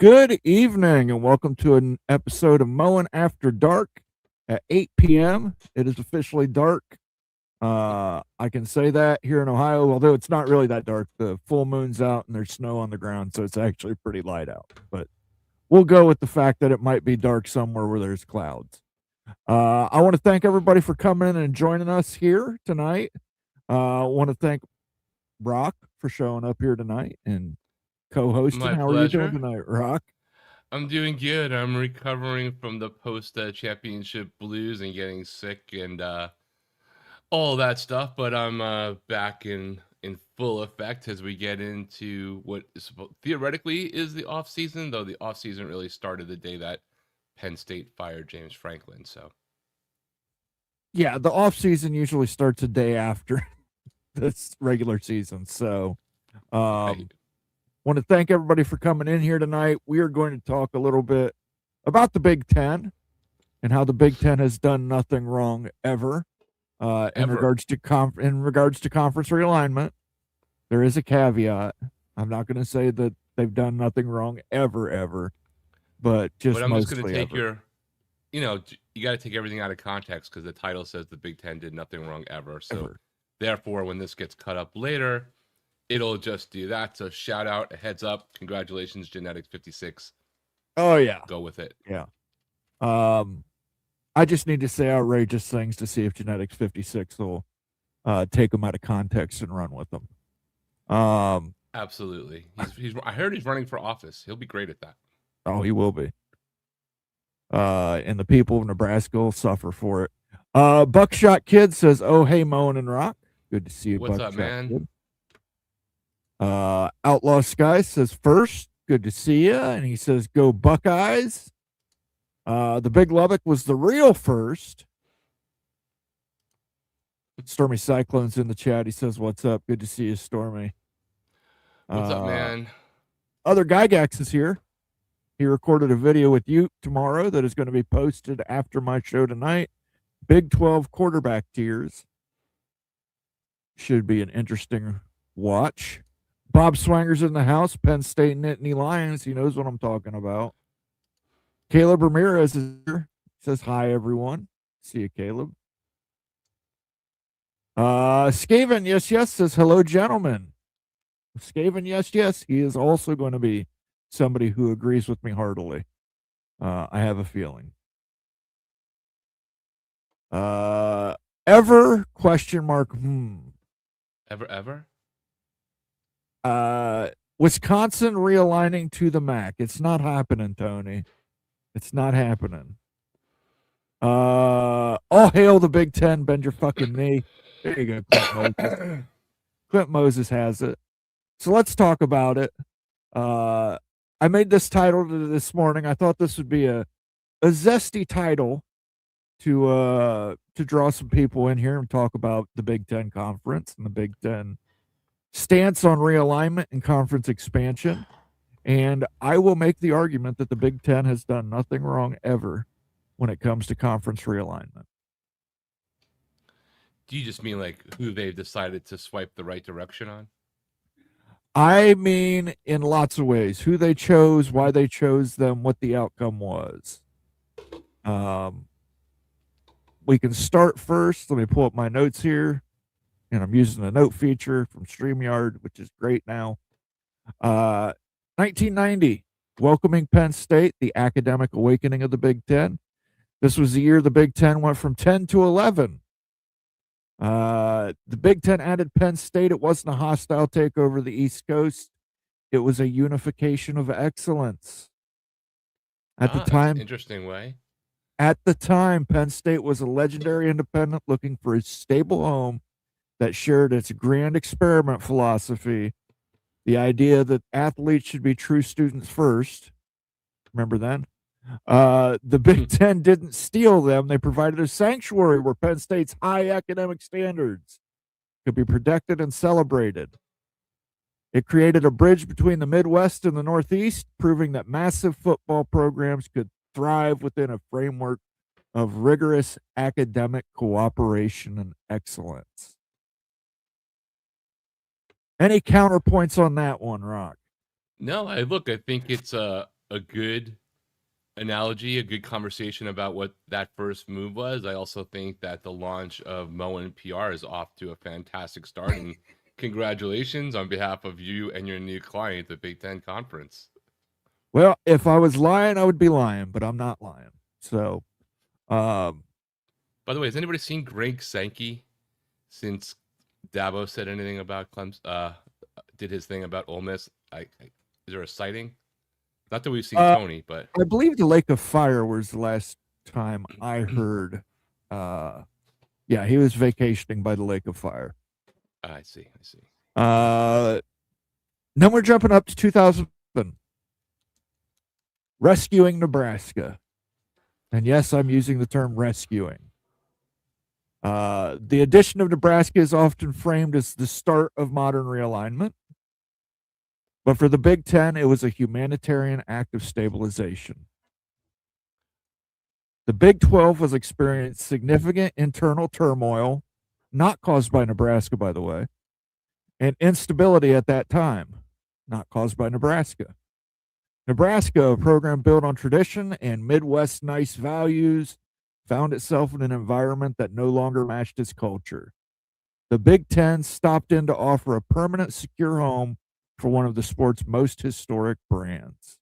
Good evening, and welcome to an episode of Mowing After Dark at 8 p.m. It is officially dark. I can say that here in Ohio, although it's not really that dark. The full moon's out and there's snow on the ground, so it's actually pretty light out. But we'll go with the fact that it might be dark somewhere where there's clouds. I want to thank everybody for coming in and joining us here tonight. I want to thank Brock for showing up here tonight and co-hosting. My How are you doing pleasure. tonight, Rock? I'm doing good. I'm recovering from the post championship blues and getting sick and all that stuff, but I'm back in full effect as we get into what theoretically is the off season, though the off season really started the day that Penn State fired James Franklin. So Yeah, the off season usually starts a day after this regular season. So, right. want to thank everybody for coming in here tonight. We are going to talk a little bit about the Big Ten and how the Big Ten has done nothing wrong ever. In Ever. regards to conference realignment, there is a caveat. I'm not going to say that they've done nothing wrong ever, but just But I'm just going to mostly take ever. you got to take everything out of context because the title says the Big Ten did nothing wrong ever. So Ever. therefore, when this gets cut up later, it'll just do that. So shout out, a heads up, congratulations, Genetics 56. Oh yeah, Go with it. yeah. I just need to say outrageous things to see if Genetics 56 will take them out of context and run with them. Absolutely. He's I heard he's running for office. He'll be great at that. Oh, he will be. And the people of Nebraska will suffer for it. Buckshot Kid says, "Oh hey, Moen and Rock, good to see you, What's Buckshot up, man? Kid." Outlaw Sky says, "First, good to see you," and he says, "Go Buckeyes." The Big Lubbock was the real first. Stormy Cyclone's in the chat. He says, "What's up? Good to see you, Stormy." What's up, man? Other Gygax is here. He recorded a video with you tomorrow that is going to be posted after my show tonight. Big 12 quarterback tiers. Should be an interesting watch. Bob Swanger's in the house. Penn State Nittany Lions. He knows what I'm talking about. Caleb Ramirez is here. Says hi, everyone. See you, Caleb. Skaven, yes, says hello, gentlemen. Skaven, yes. He is also going to be somebody who agrees with me heartily. I have a feeling. Ever question mark? Ever? Wisconsin realigning to the MAC. It's not happening, Tony. It's not happening. All hail the Big Ten. Bend your fucking knee. There you go, Clint Moses. Clint Moses has it. So let's talk about it. I made this title this morning. I thought this would be a zesty title to draw some people in here and talk about the Big Ten Conference and the Big Ten stance on realignment and conference expansion. And I will make the argument that the Big Ten has done nothing wrong ever when it comes to conference realignment. Do you just mean like who they've decided to swipe the right direction on? I mean, in lots of ways, who they chose, why they chose them, what the outcome was. We can start first. Let me pull up my notes here. And I'm using the note feature from StreamYard, which is great now. 1990, welcoming Penn State, the academic awakening of the Big Ten. This was the year the Big Ten went from 10 to 11. The Big Ten added Penn State. It wasn't a hostile takeover of the East Coast. It was a unification of excellence. At the time, that's an interesting way. At the time, Penn State was a legendary independent looking for a stable home that shared its grand experiment philosophy, the idea that athletes should be true students first. Remember then? The Big Ten didn't steal them. They provided a sanctuary where Penn State's high academic standards could be protected and celebrated. It created a bridge between the Midwest and the Northeast, proving that massive football programs could thrive within a framework of rigorous academic cooperation and excellence. Any counterpoints on that one, Rock? No, I think it's a good analogy, a good conversation about what that first move was. I also think that the launch of Moen PR is off to a fantastic start, and congratulations on behalf of you and your new client, the Big Ten Conference. Well, if I was lying, I would be lying, but I'm not lying. So, um, By the way, has anybody seen Greg Sankey since Dabo said anything about Clemson? Did his thing about Ole Miss? Is there a sighting? Not that we've seen Tony, but I believe the Lake of Fire was the last time I heard. Yeah, he was vacationing by the Lake of Fire. I see. Then we're jumping up to 2007. Rescuing Nebraska. And yes, I'm using the term rescuing. The addition of Nebraska is often framed as the start of modern realignment. But for the Big Ten, it was a humanitarian act of stabilization. The Big 12 was experiencing significant internal turmoil, not caused by Nebraska, by the way, and instability at that time, not caused by Nebraska. Nebraska, a program built on tradition and Midwest nice values, found itself in an environment that no longer matched its culture. The Big Ten stopped in to offer a permanent, secure home for one of the sport's most historic brands.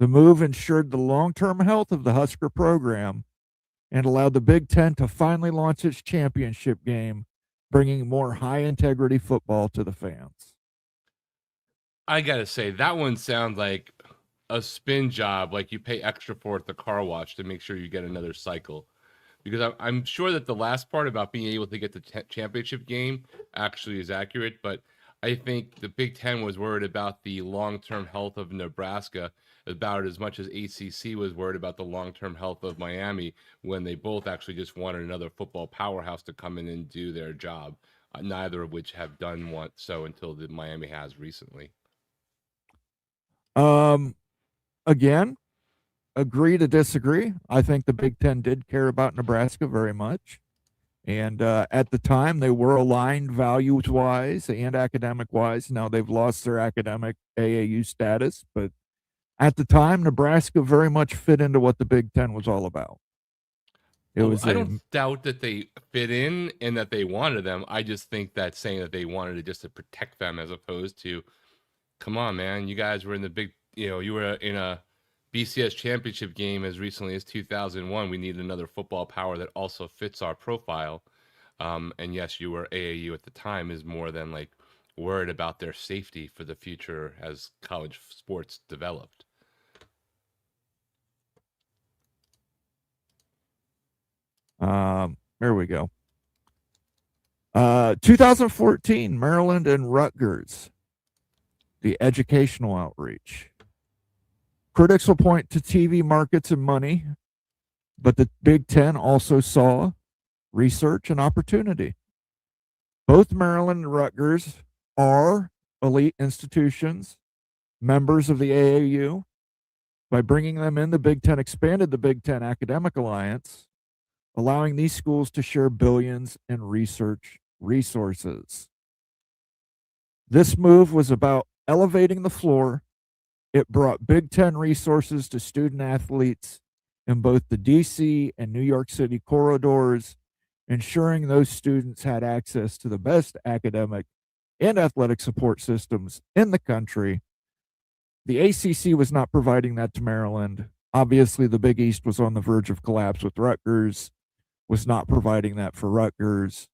The move ensured the long-term health of the Husker program and allowed the Big Ten to finally launch its championship game, bringing more high-integrity football to the fans. I gotta say, that one sounds like a spin job, like you pay extra for at the car wash to make sure you get another cycle. Because I'm sure that the last part about being able to get the championship game actually is accurate, but I think the Big Ten was worried about the long-term health of Nebraska about as much as ACC was worried about the long-term health of Miami, when they both actually just wanted another football powerhouse to come in and do their job, neither of which have done so until the Miami has recently. Again, agree to disagree. I think the Big Ten did care about Nebraska very much. And at the time, they were aligned values-wise and academic-wise. Now they've lost their academic AAU status, but at the time, Nebraska very much fit into what the Big Ten was all about. I don't doubt that they fit in and that they wanted them. I just think that saying that they wanted it just to protect them, as opposed to, come on, man, you guys were in the big, you were in a BCS championship game as recently as 2001. We need another football power that also fits our profile. And yes, you were AAU at the time, is more than like worried about their safety for the future as college sports developed. There we go. 2014, Maryland and Rutgers, the educational outreach. Critics will point to TV markets and money, but the Big Ten also saw research and opportunity. Both Maryland and Rutgers are elite institutions, members of the AAU. By bringing them in, the Big Ten expanded the Big Ten Academic Alliance, allowing these schools to share billions in research resources. This move was about elevating the floor. It brought Big Ten resources to student athletes in both the DC and New York City corridors, ensuring those students had access to the best academic and athletic support systems in the country. The ACC was not providing that to Maryland. Obviously, the Big East was on the verge of collapse with Rutgers, was not providing that for Rutgers.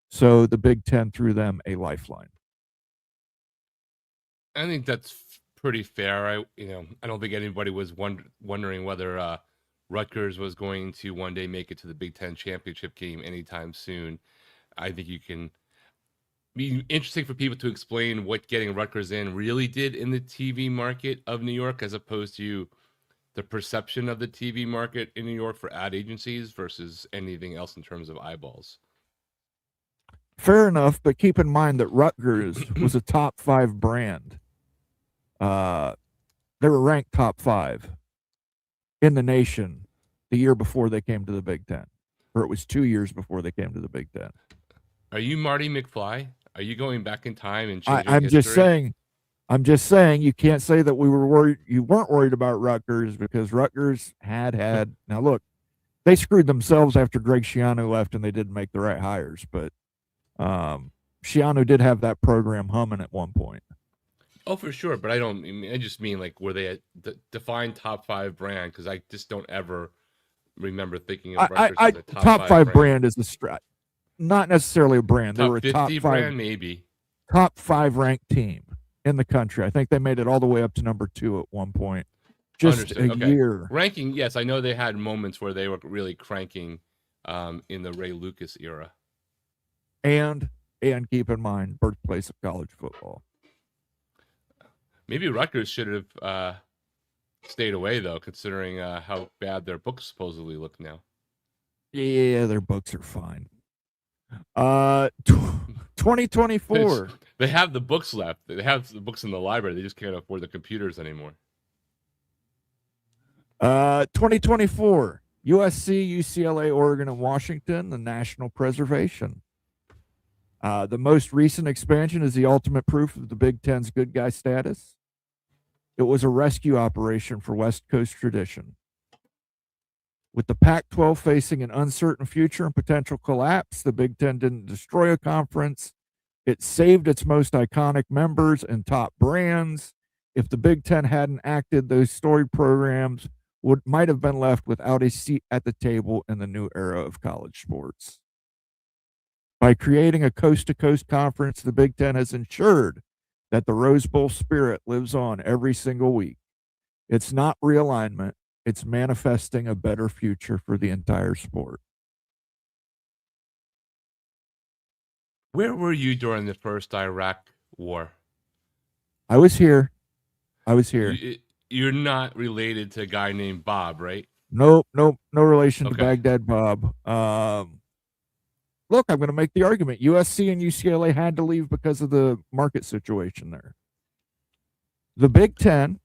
So the Big Ten threw them a lifeline. I think that's pretty fair. I don't think anybody was wondering whether Rutgers was going to one day make it to the Big Ten championship game anytime soon. I think you can be interesting for people to explain what getting Rutgers in really did in the TV market of New York, as opposed to the perception of the TV market in New York for ad agencies versus anything else in terms of eyeballs. Fair enough, but keep in mind that Rutgers was a top 5 brand. They were ranked top 5 in the nation the year before they came to the Big Ten, or it was 2 years before they came to the Big Ten. Are you Marty McFly? Are you going back in time and changing history? I'm just saying you can't say that we were worried. You weren't worried about Rutgers because Rutgers had. Now look, they screwed themselves after Greg Schiano left and they didn't make the right hires. But Schiano did have that program humming at one point. Oh, for sure, but I just mean like were they a defined top 5 brand? Because I just don't ever remember thinking of Rutgers as a top 5 brand. brand is the not necessarily a brand. They were a top 5 brand, maybe top 5 ranked team in the country. I think they made it all the way up to number 2 at one point. Just a year ranking. Yes, I know they had moments where they were really cranking in the Ray Lucas era. And keep in mind, birthplace of college football. Maybe Rutgers should have stayed away, though, considering how bad their books supposedly look now. Yeah, their books are fine. 2024. They have the books left. They have the books in the library. They just can't afford the computers anymore. 2024. USC, UCLA, Oregon, and Washington, the national preservation. The most recent expansion is the ultimate proof of the Big Ten's good guy status. It was a rescue operation for West Coast tradition. With the Pac-12 facing an uncertain future and potential collapse, the Big Ten didn't destroy a conference. It saved its most iconic members and top brands. If the Big Ten hadn't acted, those storied programs might have been left without a seat at the table in the new era of college sports. By creating a coast-to-coast conference, the Big Ten has ensured that the Rose Bowl spirit lives on every single week. It's not realignment. It's manifesting a better future for the entire sport. Where were you during the first Iraq war? I was here. You're not related to a guy named Bob, right? Nope. No relation to Baghdad Bob. Look, I'm going to make the argument. USC and UCLA had to leave because of the market situation there. The Big Ten,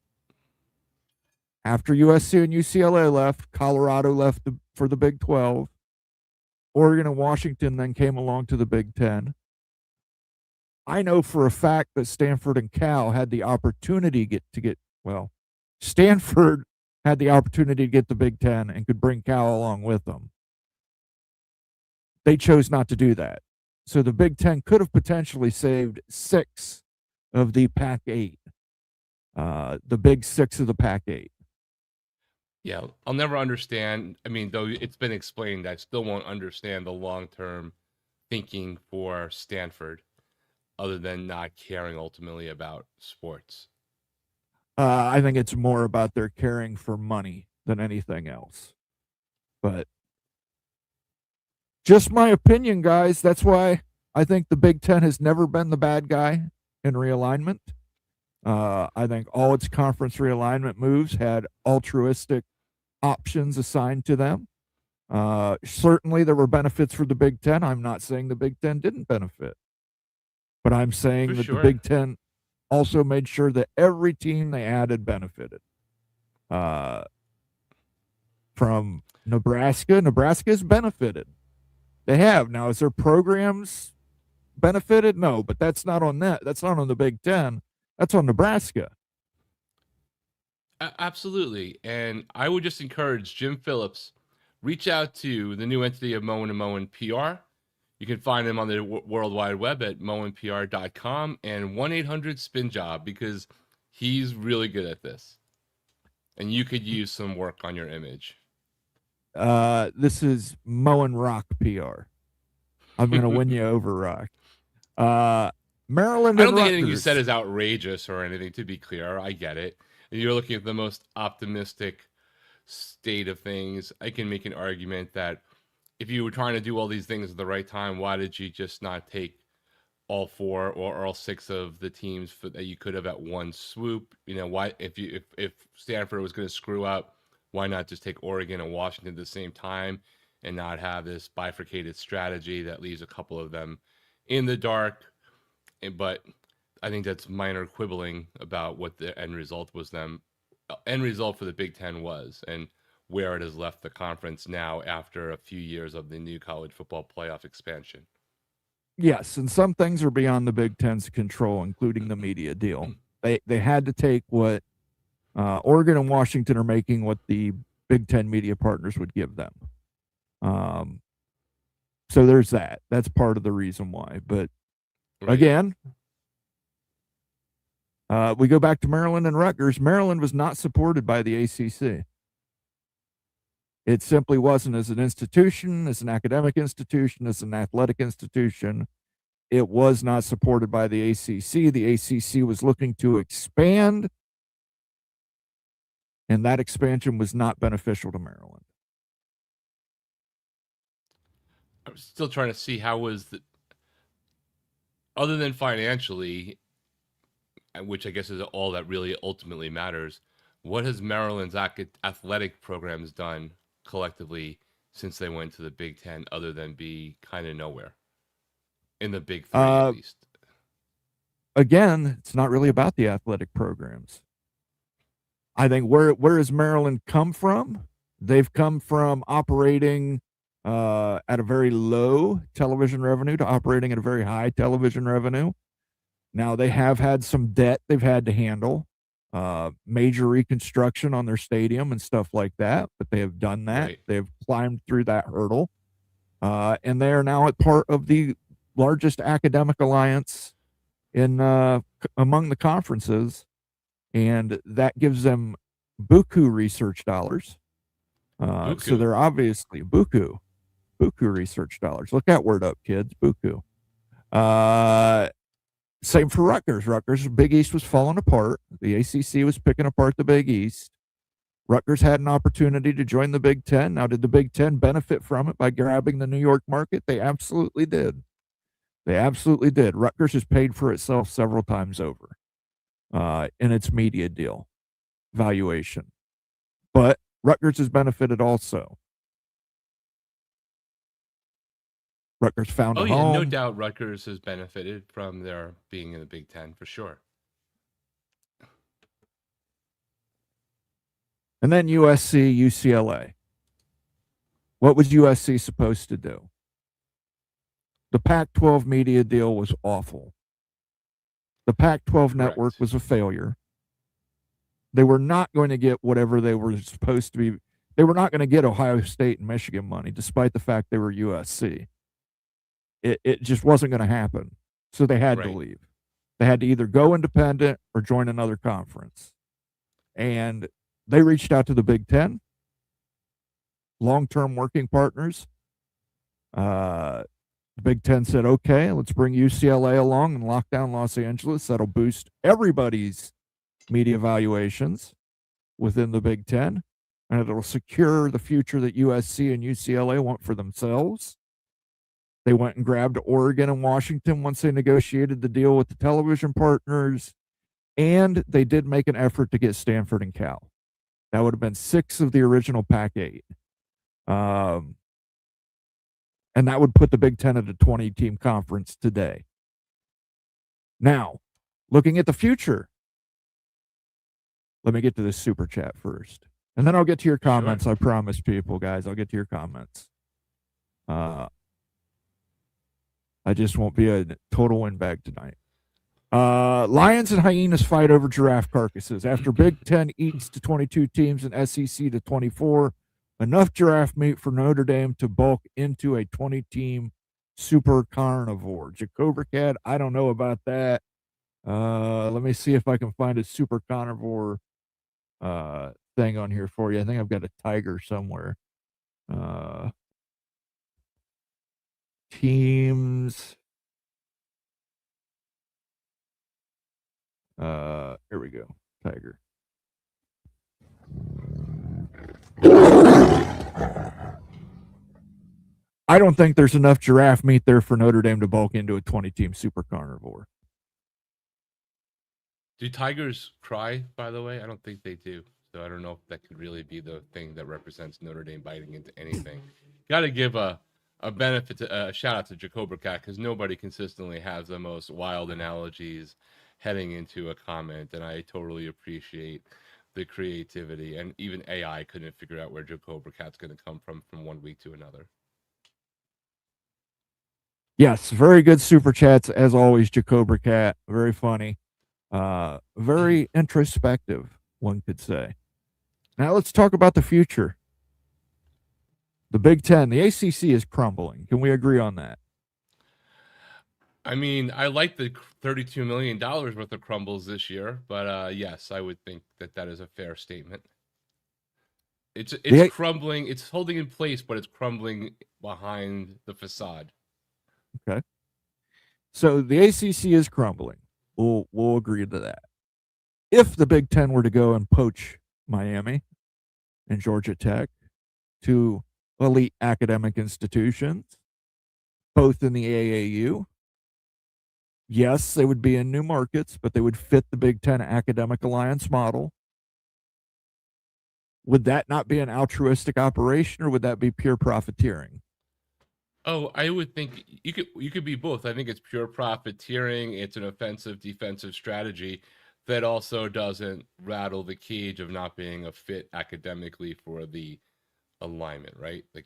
after USC and UCLA left, Colorado left for the Big 12. Oregon and Washington then came along to the Big Ten. I know for a fact that Stanford and Cal had the opportunity Stanford had the opportunity to get the Big Ten and could bring Cal along with them. They chose not to do that. So the Big Ten could have potentially saved 6 of the Pac-8, the big 6 of the Pac-8. Yeah, I'll never understand. I mean, though it's been explained, I still won't understand the long-term thinking for Stanford other than not caring ultimately about sports. I think it's more about their caring for money than anything else. But just my opinion, guys. That's why I think the Big Ten has never been the bad guy in realignment. I think all its conference realignment moves had altruistic options assigned to them. Certainly, there were benefits for the Big Ten. I'm not saying the Big Ten didn't benefit, but I'm saying that the Big Ten also made sure that every team they added benefited. From Nebraska, Nebraska's benefited. They have. Now, is their programs benefited? No, but that's not on that. That's not on the Big Ten. That's on Nebraska. Absolutely. And I would just encourage Jim Phillips, reach out to the new entity of Moen & Moen PR. You can find him on the World Wide Web at moenpr.com and 1-800-SPIN-JOB because he's really good at this. And you could use some work on your image. This is Moen Rock PR. I'm going to win you over, Rock. Maryland. I don't think anything you said is outrageous or anything, to be clear. I get it. You're looking at the most optimistic state of things. I can make an argument that if you were trying to do all these things at the right time, why did you just not take all 4 or all 6 of the teams that you could have at one swoop? You know, why if Stanford was going to screw up, why not just take Oregon and Washington at the same time and not have this bifurcated strategy that leaves a couple of them in the dark? But I think that's minor quibbling about what the end result was. End result for the Big Ten was, and where it has left the conference now after a few years of the new college football playoff expansion. Yes, and some things are beyond the Big Ten's control, including the media deal. they had to take what Oregon and Washington are making what the Big Ten media partners would give them. So there's that. That's part of the reason why. But Right. again, we go back to Maryland and Rutgers. Maryland was not supported by the ACC. It simply wasn't as an institution, as an academic institution, as an athletic institution. It was not supported by the ACC. The ACC was looking to expand, and that expansion was not beneficial to Maryland. I'm still trying to see how was the, other than financially, which I guess is all that really ultimately matters, what has Maryland's athletic programs done collectively since they went to the Big Ten other than be kind of nowhere? In the Big Three, at least. Again, it's not really about the athletic programs. I think where has Maryland come from? They've come from operating at a very low television revenue to operating at a very high television revenue. Now they have had some debt they've had to handle, major reconstruction on their stadium and stuff like that, but they have done that. Right. They've climbed through that hurdle, and they are now at part of the largest academic alliance in among the conferences, and that gives them buku research dollars. So they're obviously buku research dollars. Look that word up, kids. Buku. Same for Rutgers. Rutgers, Big East was falling apart. The ACC was picking apart the Big East. Rutgers had an opportunity to join the Big Ten. Now, did the Big Ten benefit from it by grabbing the New York market? They absolutely did. They absolutely did. Rutgers has paid for itself several times over in its media deal valuation. But Rutgers has benefited also. Rutgers found a home. No doubt Rutgers has benefited from their being in the Big Ten for sure. And then USC, UCLA. What was USC supposed to do? The Pac-12 media deal was awful. The Pac-12 network was a failure. They were not going to get whatever they were supposed to be. They were not going to get Ohio State and Michigan money, despite the fact they were USC. It just wasn't going to happen. So they had to leave. They had to either go independent or join another conference. And they reached out to the Big Ten, long-term working partners. The Big Ten said, okay, let's bring UCLA along and lock down Los Angeles. That'll boost everybody's media valuations within the Big Ten, and it'll secure the future that USC and UCLA want for themselves. They went and grabbed Oregon and Washington once they negotiated the deal with the television partners, and they did make an effort to get Stanford and Cal. That would have been 6 of the original Pac-8. And that would put the Big Ten at a 20-team conference today. Now, looking at the future, let me get to this super chat first. And then I'll get to your comments. Sure. I promise people, guys, I'll get to your comments. I just won't be a total windbag tonight. Lions and hyenas fight over giraffe carcasses. After Big Ten eats to 22 teams and SEC to 24, enough giraffe meat for Notre Dame to bulk into a 20-team super carnivore. Jacobercat, I don't know about that. Let me see if I can find a super carnivore thing on here for you. I think I've got a tiger somewhere. Teams. Here we go. Tiger. I don't think there's enough giraffe meat there for Notre Dame to bulk into a 20-team super carnivore. Do tigers cry, by the way? I don't think they do. So I don't know if that could really be the thing that represents Notre Dame biting into anything. Got to give a benefit to a shout out to Jacobercat, because nobody consistently has the most wild analogies heading into a comment, and I totally appreciate the creativity. And even AI couldn't figure out where Jacobercat's going to come from 1 week to another. Yes, very good super chats as always, Jacobercat. Very funny. Very introspective, one could say. Now let's talk about the future. The Big Ten, the ACC is crumbling. Can we agree on that? I mean, I like the $32 million worth of crumbles this year, but yes, I would think that that is a fair statement. It's The, crumbling. It's holding in place, but it's crumbling behind the facade. okay. So the ACC is crumbling. We'll agree to that. If the Big Ten were to go and poach Miami and Georgia Tech to elite academic institutions, both in the AAU, yes, they would be in new markets, but they would fit the Big Ten academic alliance model. Would that not be an altruistic operation, or would that be pure profiteering? Oh, I would think you could be both. I think it's pure profiteering. It's an offensive defensive strategy that also doesn't rattle the cage of not being a fit academically for the alignment, right? Like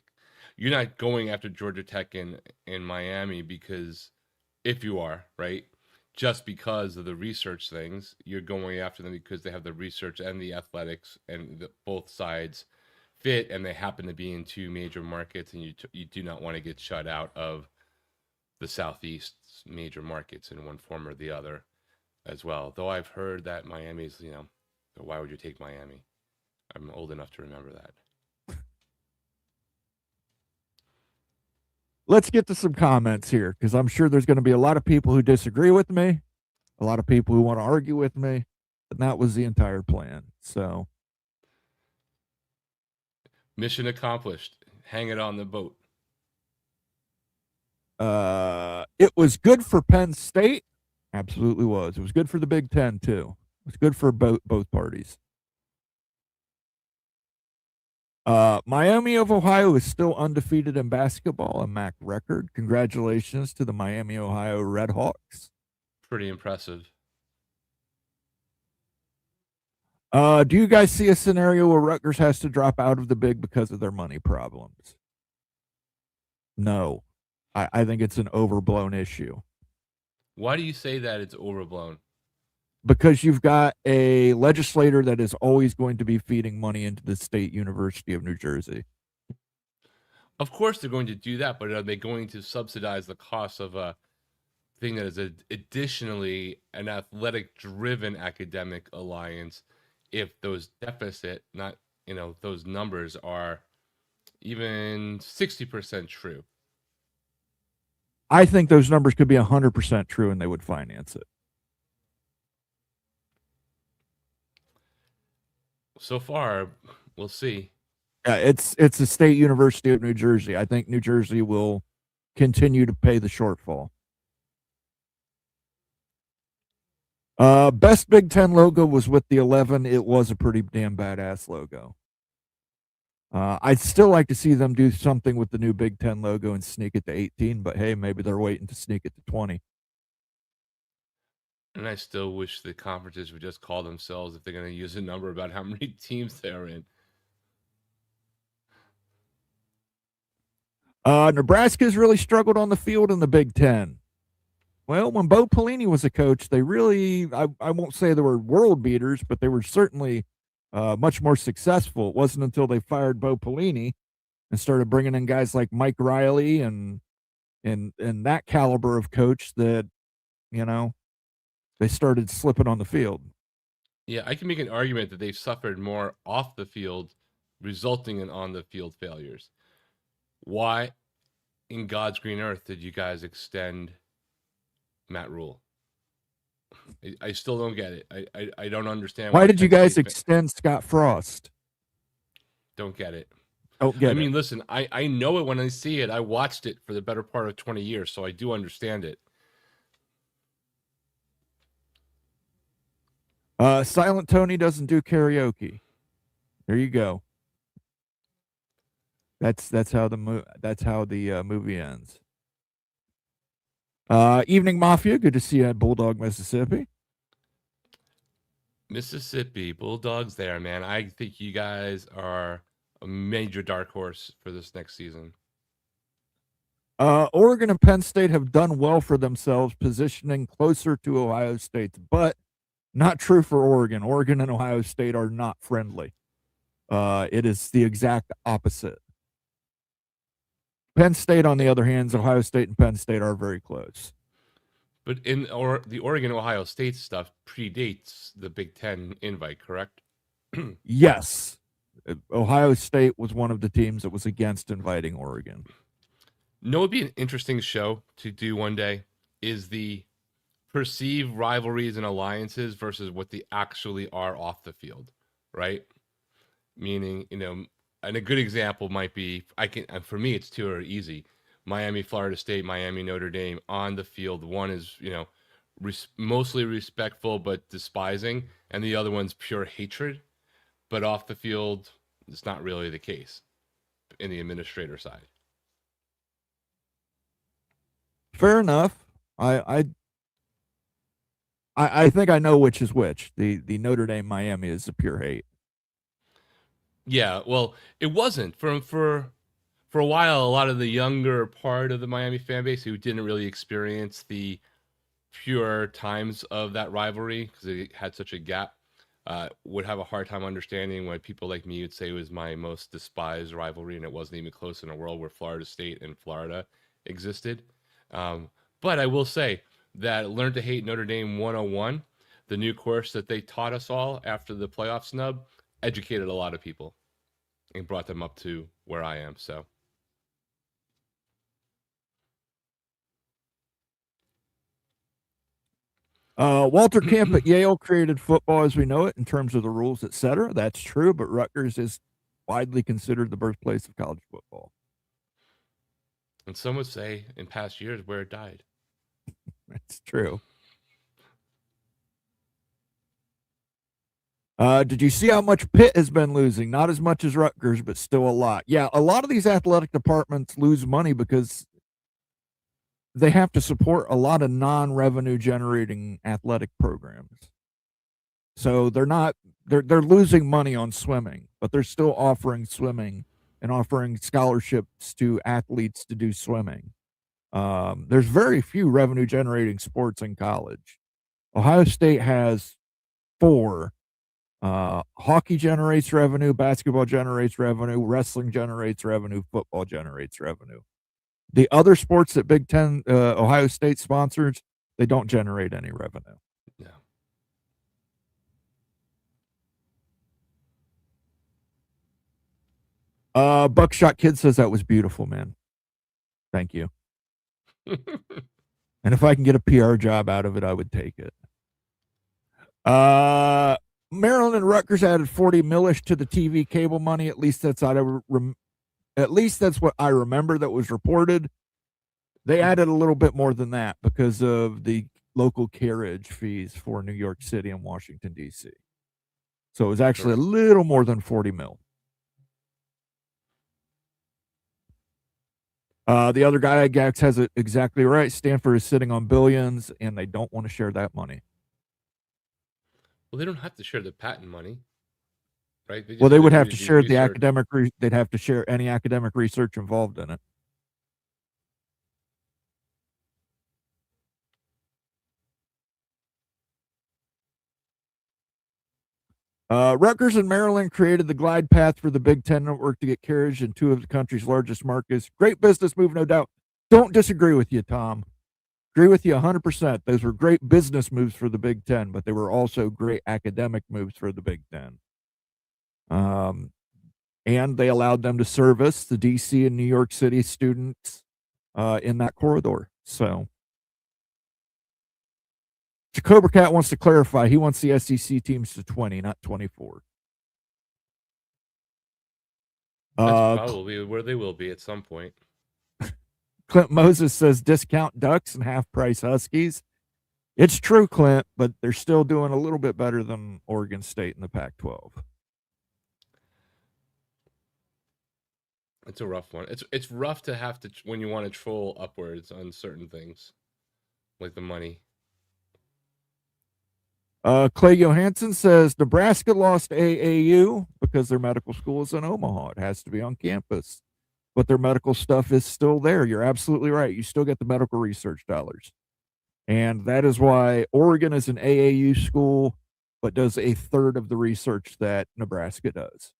you're not going after Georgia Tech in Miami because if you are, right, just because of the research things, you're going after them because they have the research and the athletics and both sides fit, and they happen to be in two major markets, and you do not want to get shut out of the Southeast's major markets in one form or the other as well. Though I've heard that Miami's, why would you take Miami? I'm old enough to remember that. Let's get to some comments here, because I'm sure there's going to be a lot of people who disagree with me, a lot of people who want to argue with me, and that was the entire plan. So, mission accomplished. Hang it on the boat. it was good for Penn State. Absolutely was. It was good for the Big Ten too. It was good for both parties. Miami of Ohio is still undefeated in basketball, a MAC record. Congratulations to the Miami, Ohio Redhawks. Pretty impressive. Do you guys see a scenario where Rutgers has to drop out of the Big because of their money problems? No. I think it's an overblown issue. Why do you say that it's overblown? Because you've got a legislator that is always going to be feeding money into the State University of New Jersey. Of course they're going to do that, but are they going to subsidize the cost of a thing that is additionally an athletic-driven academic alliance if those deficit, not, those numbers are even 60% true? I think those numbers could be 100% true and they would finance it. So far, we'll see. Yeah, it's the State University of New Jersey. I think New Jersey will continue to pay the shortfall. Best Big Ten logo was with the 11. It was a pretty damn badass logo. I'd still like to see them do something with the new Big Ten logo and sneak it to 18, but hey, maybe they're waiting to sneak it to 20. And I still wish the conferences would just call themselves, if they're going to use a number, about how many teams they're in. Nebraska's really struggled on the field in the Big Ten. Well, when Bo Pelini was a coach, they really, I won't say they were world beaters, but they were certainly much more successful. It wasn't until they fired Bo Pelini and started bringing in guys like Mike Riley and that caliber of coach that, they started slipping on the field. Yeah, I can make an argument that they've suffered more off the field, resulting in on the field failures. Why in God's green earth did you guys extend Matt Rule? I still don't get it. I don't understand. Why did you guys extend Scott Frost? Don't get it. Don't get it. I mean, listen, I know it when I see it. I watched it for the better part of 20 years, so I do understand it. Silent Tony doesn't do karaoke. There you go. That's how the movie ends. Evening Mafia, good to see you at Bulldog, Mississippi. Mississippi Bulldogs there, man. I think you guys are a major dark horse for this next season. Oregon and Penn State have done well for themselves, positioning closer to Ohio State, but Not true for Oregon. Oregon and Ohio State are not friendly. It is the exact opposite. Penn State, on the other hand, Ohio State and Penn State are very close. But the Oregon Ohio State stuff predates the Big Ten invite, correct? Yes. Ohio State was one of the teams that was against inviting Oregon. No, it'd be an interesting show to do one day is the perceived rivalries and alliances versus what they actually are off the field, right? Meaning, and a good example might be for me it's too easy. Miami, Florida State, Miami, Notre Dame on the field. One is, mostly respectful but despising, and the other one's pure hatred. But off the field, it's not really the case in the administrator side. Fair enough. I think I know which is which. The Notre Dame Miami is a pure hate. Yeah, well, it wasn't for a while. A lot of the younger part of the Miami fan base who didn't really experience the pure times of that rivalry because it had such a gap would have a hard time understanding when people like me would say it was my most despised rivalry, and it wasn't even close in a world where Florida State and Florida existed. But I will say that Learn to Hate Notre Dame 101, the new course that they taught us all after the playoff snub, educated a lot of people and brought them up to where I am. So Walter Camp at Yale created football as we know it in terms of the rules, etc. That's true, but Rutgers is widely considered the birthplace of college football. And some would say in past years where it died. That's true. Did you see how much Pitt has been losing? Not as much as Rutgers, but still a lot. Yeah, a lot of these athletic departments lose money because they have to support a lot of non-revenue generating athletic programs. So they're losing money on swimming, but they're still offering swimming and offering scholarships to athletes to do swimming. There's very few revenue generating sports in college. Ohio State has 4. Hockey generates revenue, basketball generates revenue, wrestling generates revenue, football generates revenue. The other sports that Big Ten, Ohio State sponsors, they don't generate any revenue. No. Buckshot Kid says that was beautiful, man. Thank you. And if I can get a PR job out of it, I would take it. Maryland and Rutgers added $40 million to the TV cable money. At least that's what I remember that was reported. They added a little bit more than that because of the local carriage fees for New York City and Washington, D.C. So it was actually a little more than $40 million. The other guy, Gax, has it exactly right. Stanford is sitting on billions, and they don't want to share that money. Well, they don't have to share the patent money, right? They would have to share the academic. They'd have to share any academic research involved in it. Rutgers and Maryland created the glide path for the Big Ten network to get carriage in 2 of the country's largest markets. Great business move, no doubt. Don't disagree with you, Tom. Agree with you 100%. Those were great business moves for the Big Ten, but they were also great academic moves for the Big Ten. And they allowed them to service the D.C. and New York City students in that corridor. So Cobra Cat wants to clarify. He wants the SEC teams to 20, not 24. That's probably where they will be at some point. Clint Moses says discount Ducks and half price Huskies. It's true, Clint, but they're still doing a little bit better than Oregon State in the Pac-12. It's a rough one. It's rough to have to when you want to troll upwards on certain things, like the money. Clay Johansson says Nebraska lost AAU because their medical school is in Omaha. It has to be on campus, but their medical stuff is still there. You're absolutely right. You still get the medical research dollars. And that is why Oregon is an AAU school. but does a third of the research that Nebraska does.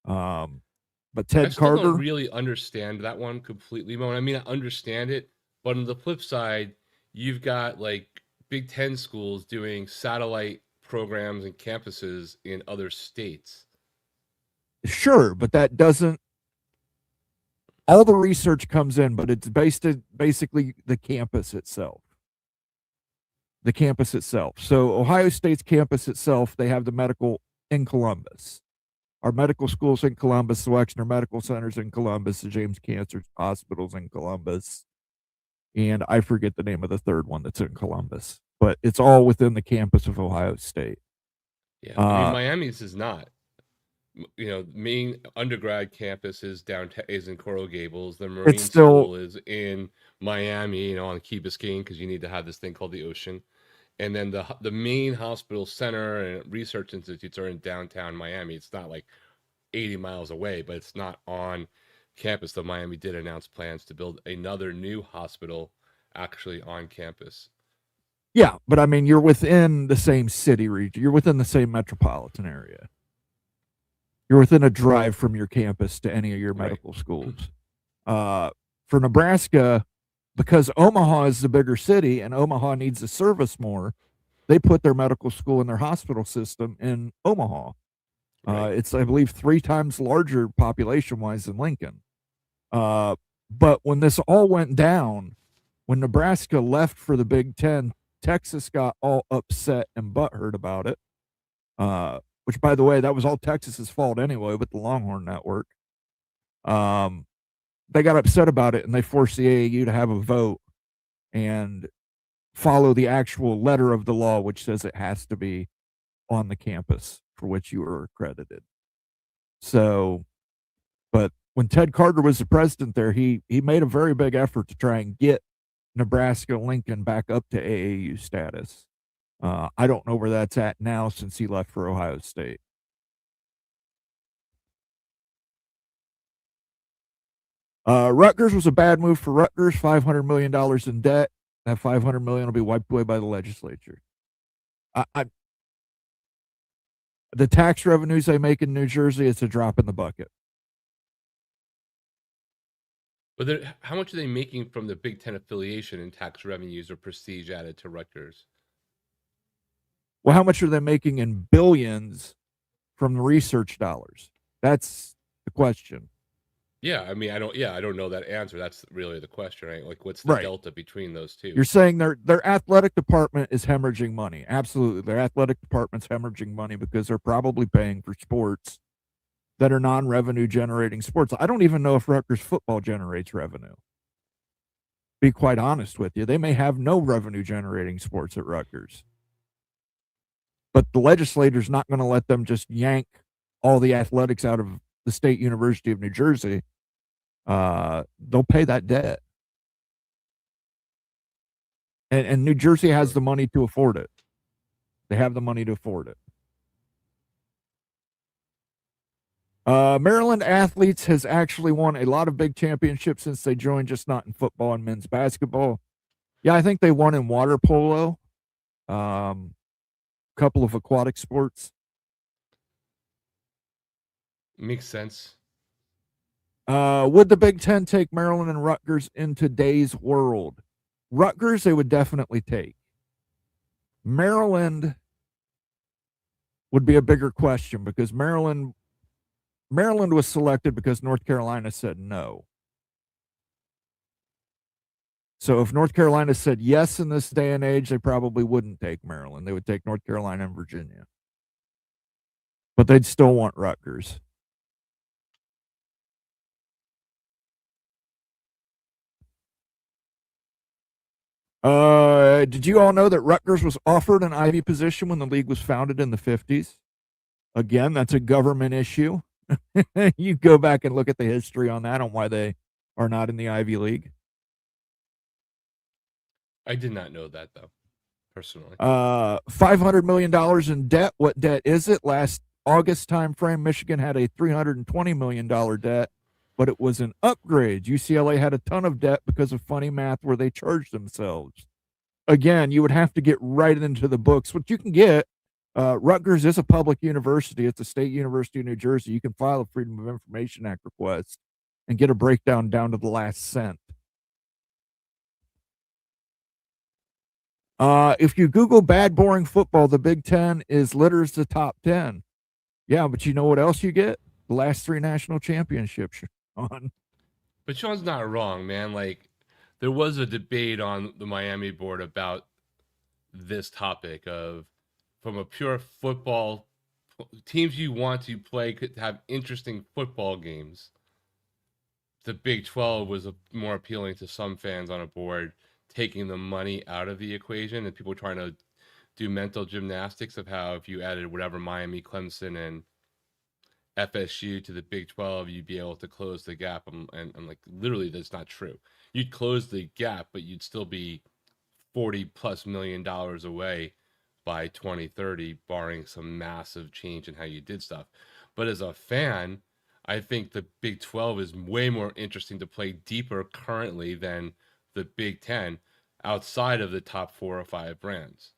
But I Ted still don't Carter, really understand that one completely, Mo. I mean, I understand it, but on the flip side, you've got like Big Ten schools doing satellite programs and campuses in other states. sure, but that doesn't. All the research comes in, but it's basically the campus itself. The campus itself. So Ohio State's campus itself, they have the medical in Columbus. Our medical schools in Columbus, the Wexner Medical Center's in Columbus, the James Cancer Hospital's in Columbus, and I forget the name of the third one that's in Columbus, but it's all within the campus of Ohio State. Yeah, I mean, Miami's is not. You know, main undergrad campus is downtown, is in Coral Gables. The Marine School is in Miami, you know, on Key Biscayne, because you need to have this thing called the ocean. And then the main hospital center and research institutes are in downtown Miami. It's not like 80 miles away, but it's not on campus. Though Miami did announce plans to build another new hospital actually on campus. Yeah, but I mean, you're within the same city region. You're within the same metropolitan area. You're within a drive from your campus to any of your medical schools. For Nebraska, because Omaha is the bigger city and Omaha needs to service more, they put their medical school and their hospital system in Omaha. It's, I believe, 3 times larger population-wise than Lincoln. But when this all went down, when Nebraska left for the Big Ten, Texas got all upset and butthurt about it. Which, by the way, that was all Texas's fault anyway with the Longhorn Network. They got upset about it, and they forced the AAU to have a vote and follow the actual letter of the law, which says it has to be on the campus for which you are accredited. So, but when Ted Carter was the president there, he made a very big effort to try and get Nebraska Lincoln back up to AAU status. I don't know where that's at now since he left for Ohio State. Rutgers was a bad move for Rutgers. $500 million in debt. That $500 million will be wiped away by the legislature. The tax revenues they make in New Jersey, it's a drop in the bucket. But how much are they making from the Big Ten affiliation in tax revenues or prestige added to Rutgers? Well, how much are they making in billions from the research dollars? That's the question. Yeah, I mean, I don't know that answer. That's really the question, right? Like, what's the delta between those two? You're saying their athletic department is hemorrhaging money. Absolutely. Their athletic department's hemorrhaging money because they're probably paying for sports that are non-revenue generating sports. I don't even know if Rutgers football generates revenue. Be quite honest with you. They may have no revenue generating sports at Rutgers. But the legislator's not going to let them just yank all the athletics out of the State University of New Jersey. They'll pay that debt. And New Jersey has the money to afford it. They have the money to afford it. Maryland Athletes has actually won a lot of big championships since they joined, just not in football and men's basketball. Yeah, I think they won in water polo. Couple of aquatic sports. Makes sense. Would the Big Ten take Maryland and Rutgers in today's world? Rutgers, they would definitely take. Maryland would be a bigger question because Maryland was selected because North Carolina said no. So if North Carolina said yes in this day and age, they probably wouldn't take Maryland. They would take North Carolina and Virginia. But they'd still want Rutgers. Did you all know that Rutgers was offered an Ivy position when the league was founded in the 50s? Again, that's a government issue. You go back and look at the history on that, on why they are not in the Ivy League. I did not know that, though, personally. $500 million in debt. What debt is it? Last August timeframe, Michigan had a $320 million debt, but it was an upgrade. UCLA had a ton of debt because of funny math where they charged themselves. Again, you would have to get right into the books, which you can get. Rutgers is a public university. It's a state university of New Jersey. You can file a Freedom of Information Act request and get a breakdown down to the last cent. If you Google bad, boring football, the Big Ten litters the top 10. Yeah, but you know what else you get? The last 3 national championships, Sean. But Sean's not wrong, man. Like, there was a debate on the Miami board about this topic of, from a pure football, teams you want to play could have interesting football games. The Big 12 was more appealing to some fans on a board, taking the money out of the equation, and people trying to do mental gymnastics of how if you added whatever Miami, Clemson, and FSU to the Big 12, you'd be able to close the gap. And I'm like, literally, that's not true. You'd close the gap, but you'd still be $40+ million away by 2030, barring some massive change in how you did stuff. But as a fan, I think the Big 12 is way more interesting to play deeper currently than the Big 10 outside of the top 4 or 5 brands.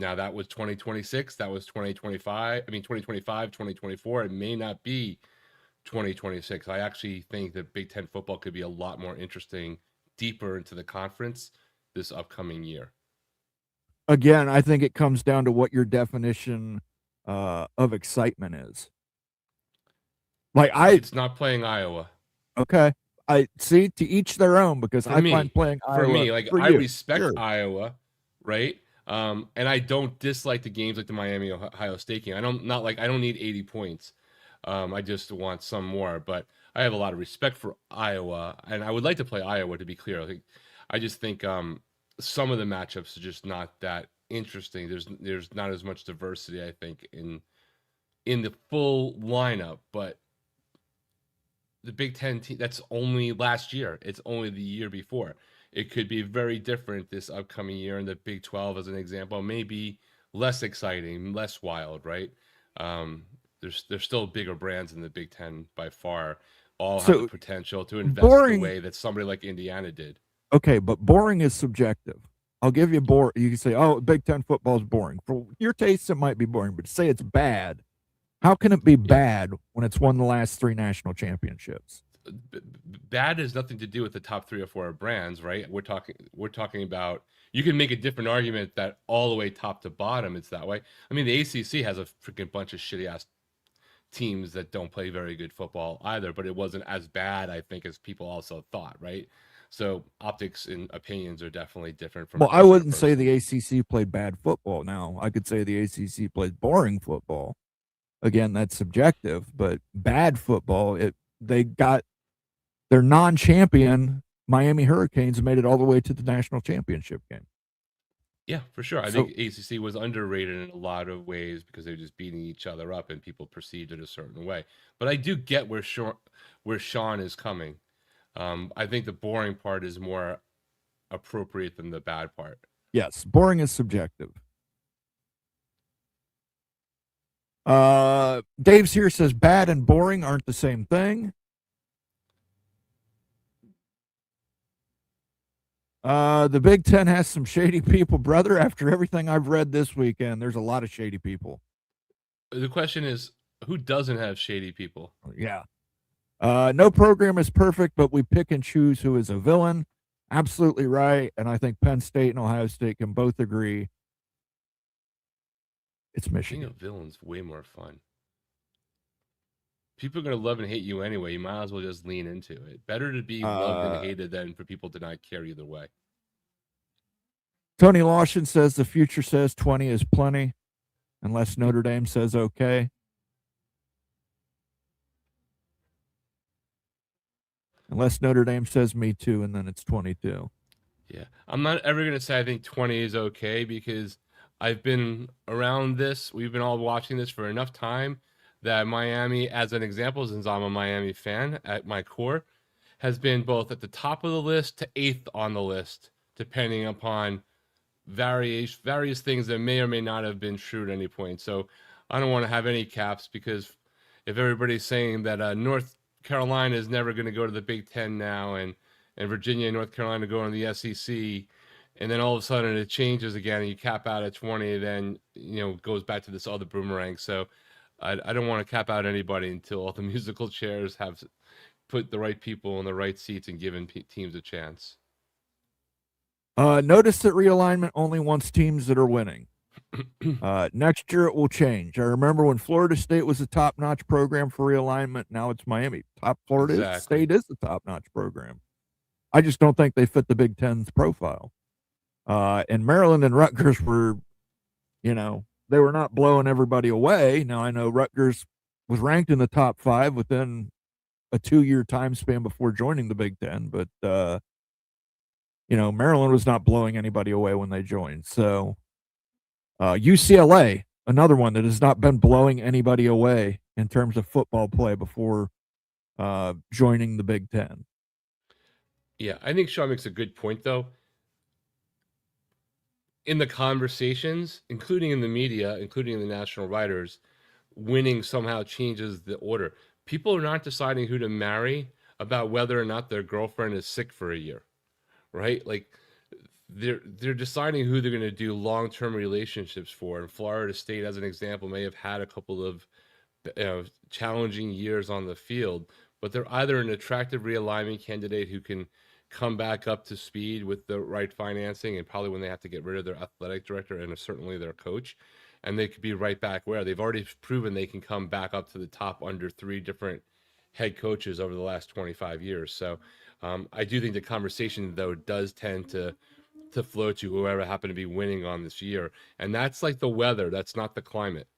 That was 2026, that was 2025. I mean 2025, 2024. It may not be 2026. I actually think that Big 10 football could be a lot more interesting deeper into the conference this upcoming year. Again, I think it comes down to what your definition of excitement is. Like it's not playing Iowa. Okay. I see, to each their own, because For I me, find playing Iowa. For me, like, for I you, respect sure. Iowa, right? And I don't dislike the games like the Miami Ohio State game. I don't need 80 points. I just want some more. But I have a lot of respect for Iowa, and I would like to play Iowa, to be clear. I just think some of the matchups are just not that interesting. There's not as much diversity, I think, in the full lineup. But the Big Ten team, that's only last year. It's only the year before. It could be very different this upcoming year. And the Big 12, as an example, may be less exciting, less wild, right? There's still bigger brands in the Big 10 by far. All have the potential to invest the way that somebody like Indiana did. Okay, but boring is subjective. I'll give you boring. You can say, "Oh, Big 10 football is boring." For your taste, it might be boring, but to say it's bad, how can it be bad when it's won the last 3 national championships? Bad has nothing to do with the top 3 or 4 brands, right? We're talking about, you can make a different argument that all the way top to bottom it's that way. I mean, the ACC has a freaking bunch of shitty ass teams that don't play very good football either, but it wasn't as bad, I think, as people also thought, right? So optics and opinions are definitely different from. Well, I wouldn't say the ACC played bad football. Now, I could say the ACC played boring football. Again, that's subjective, but bad football, they got their non-champion Miami Hurricanes made it all the way to the national championship game. Yeah, for sure. I think ACC was underrated in a lot of ways because they were just beating each other up and people perceived it a certain way. But I do get where Sean is coming. I think the boring part is more appropriate than the bad part. Yes, boring is subjective. Dave's here says bad and boring aren't the same thing. The Big Ten has some shady people, brother. After everything I've read this weekend, there's a lot of shady people. The question is, who doesn't have shady people? Yeah. No program is perfect, but we pick and choose who is a villain. Absolutely right. And I think Penn State and Ohio State can both agree it's Michigan. Being a villain's way more fun. People are going to love and hate you anyway. You might as well just lean into it. Better to be loved and hated than for people to not care either way. Tony Lawson says the future says 20 is plenty, unless Notre Dame says okay. Unless Notre Dame says me too, and then it's 22. Yeah. I'm not ever going to say I think 20 is okay because I've been around this. We've been all watching this for enough time that Miami, as an example, since I'm a Miami fan at my core, has been both at the top of the list to 8th on the list, depending upon various things that may or may not have been true at any point. So I don't want to have any caps because if everybody's saying that North Carolina is never going to go to the Big Ten now, and Virginia and North Carolina go in the SEC, and then all of a sudden it changes again, and you cap out at 20, then it goes back to this other boomerang. So I don't want to cap out anybody until all the musical chairs have put the right people in the right seats and given teams a chance. Notice that realignment only wants teams that are winning. Next year it will change. I remember when Florida State was a top-notch program for realignment. Now it's Miami. Florida State is a top-notch program. I just don't think they fit the Big Ten's profile. And Maryland and Rutgers were, they were not blowing everybody away. Now I know Rutgers was ranked in the top 5 within a 2-year time span before joining the Big Ten, but Maryland was not blowing anybody away when they joined. So UCLA, another one that has not been blowing anybody away in terms of football play before joining the Big Ten. Yeah, I think Sean makes a good point, though. In the conversations, including in the media, including in the national writers, winning somehow changes the order. People are not deciding who to marry about whether or not their girlfriend is sick for a year, right? Like they're deciding who they're going to do long-term relationships for. And Florida State, as an example, may have had a couple of challenging years on the field, but they're either an attractive realignment candidate who can come back up to speed with the right financing, and probably when they have to get rid of their athletic director and certainly their coach, and they could be right back where they've already proven they can come back up to the top under 3 different head coaches over the last 25 years. So I do think the conversation, though, does tend to flow to whoever happened to be winning on this year. And that's like the weather. That's not the climate.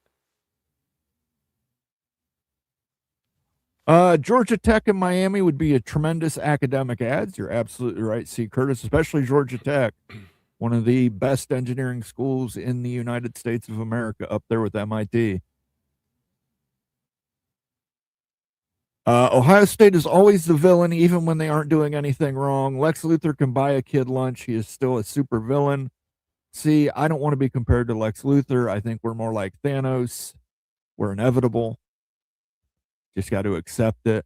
Georgia Tech and Miami would be a tremendous academic ads. You're absolutely right, C. Curtis, especially Georgia Tech, one of the best engineering schools in the United States of America, up there with MIT. Ohio State is always the villain, even when they aren't doing anything wrong. Lex Luthor can buy a kid lunch. He is still a super villain. See, I don't want to be compared to Lex Luthor. I think we're more like Thanos. We're inevitable. Just got to accept it.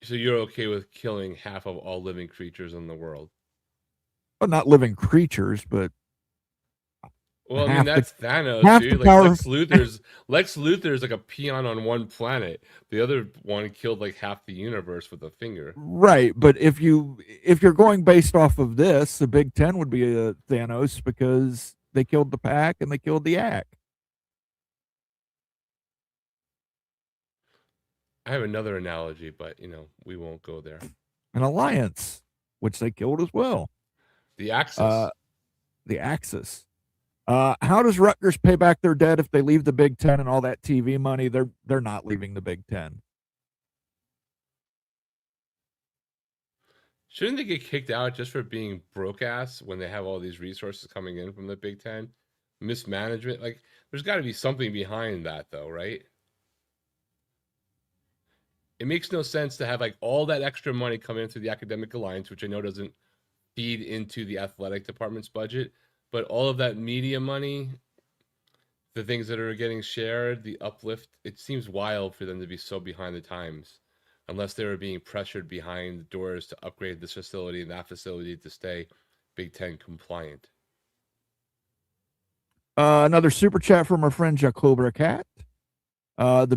So you're okay with killing half of all living creatures in the world? Well, not living creatures, but well, I mean, that's Thanos, dude. Like Lex Luthor's like a peon on one planet. The other one killed like half the universe with a finger. Right, but if you're going based off of this, the Big Ten would be a Thanos because they killed the Pack and they killed the Ack. I have another analogy, but we won't go there. An alliance, which they killed as well. The Axis. The Axis. How does Rutgers pay back their debt if they leave the Big Ten and all that TV money? They're not leaving the Big Ten. Shouldn't they get kicked out just for being broke ass when they have all these resources coming in from the Big Ten? Mismanagement? Like, there's got to be something behind that, though, right? It makes no sense to have like all that extra money come in through the academic alliance, which I know doesn't feed into the athletic department's budget, but all of that media money, the things that are getting shared, the uplift, it seems wild for them to be so behind the times, unless they were being pressured behind the doors to upgrade this facility and that facility to stay Big Ten compliant. Another super chat from our friend Jacobra Cat. The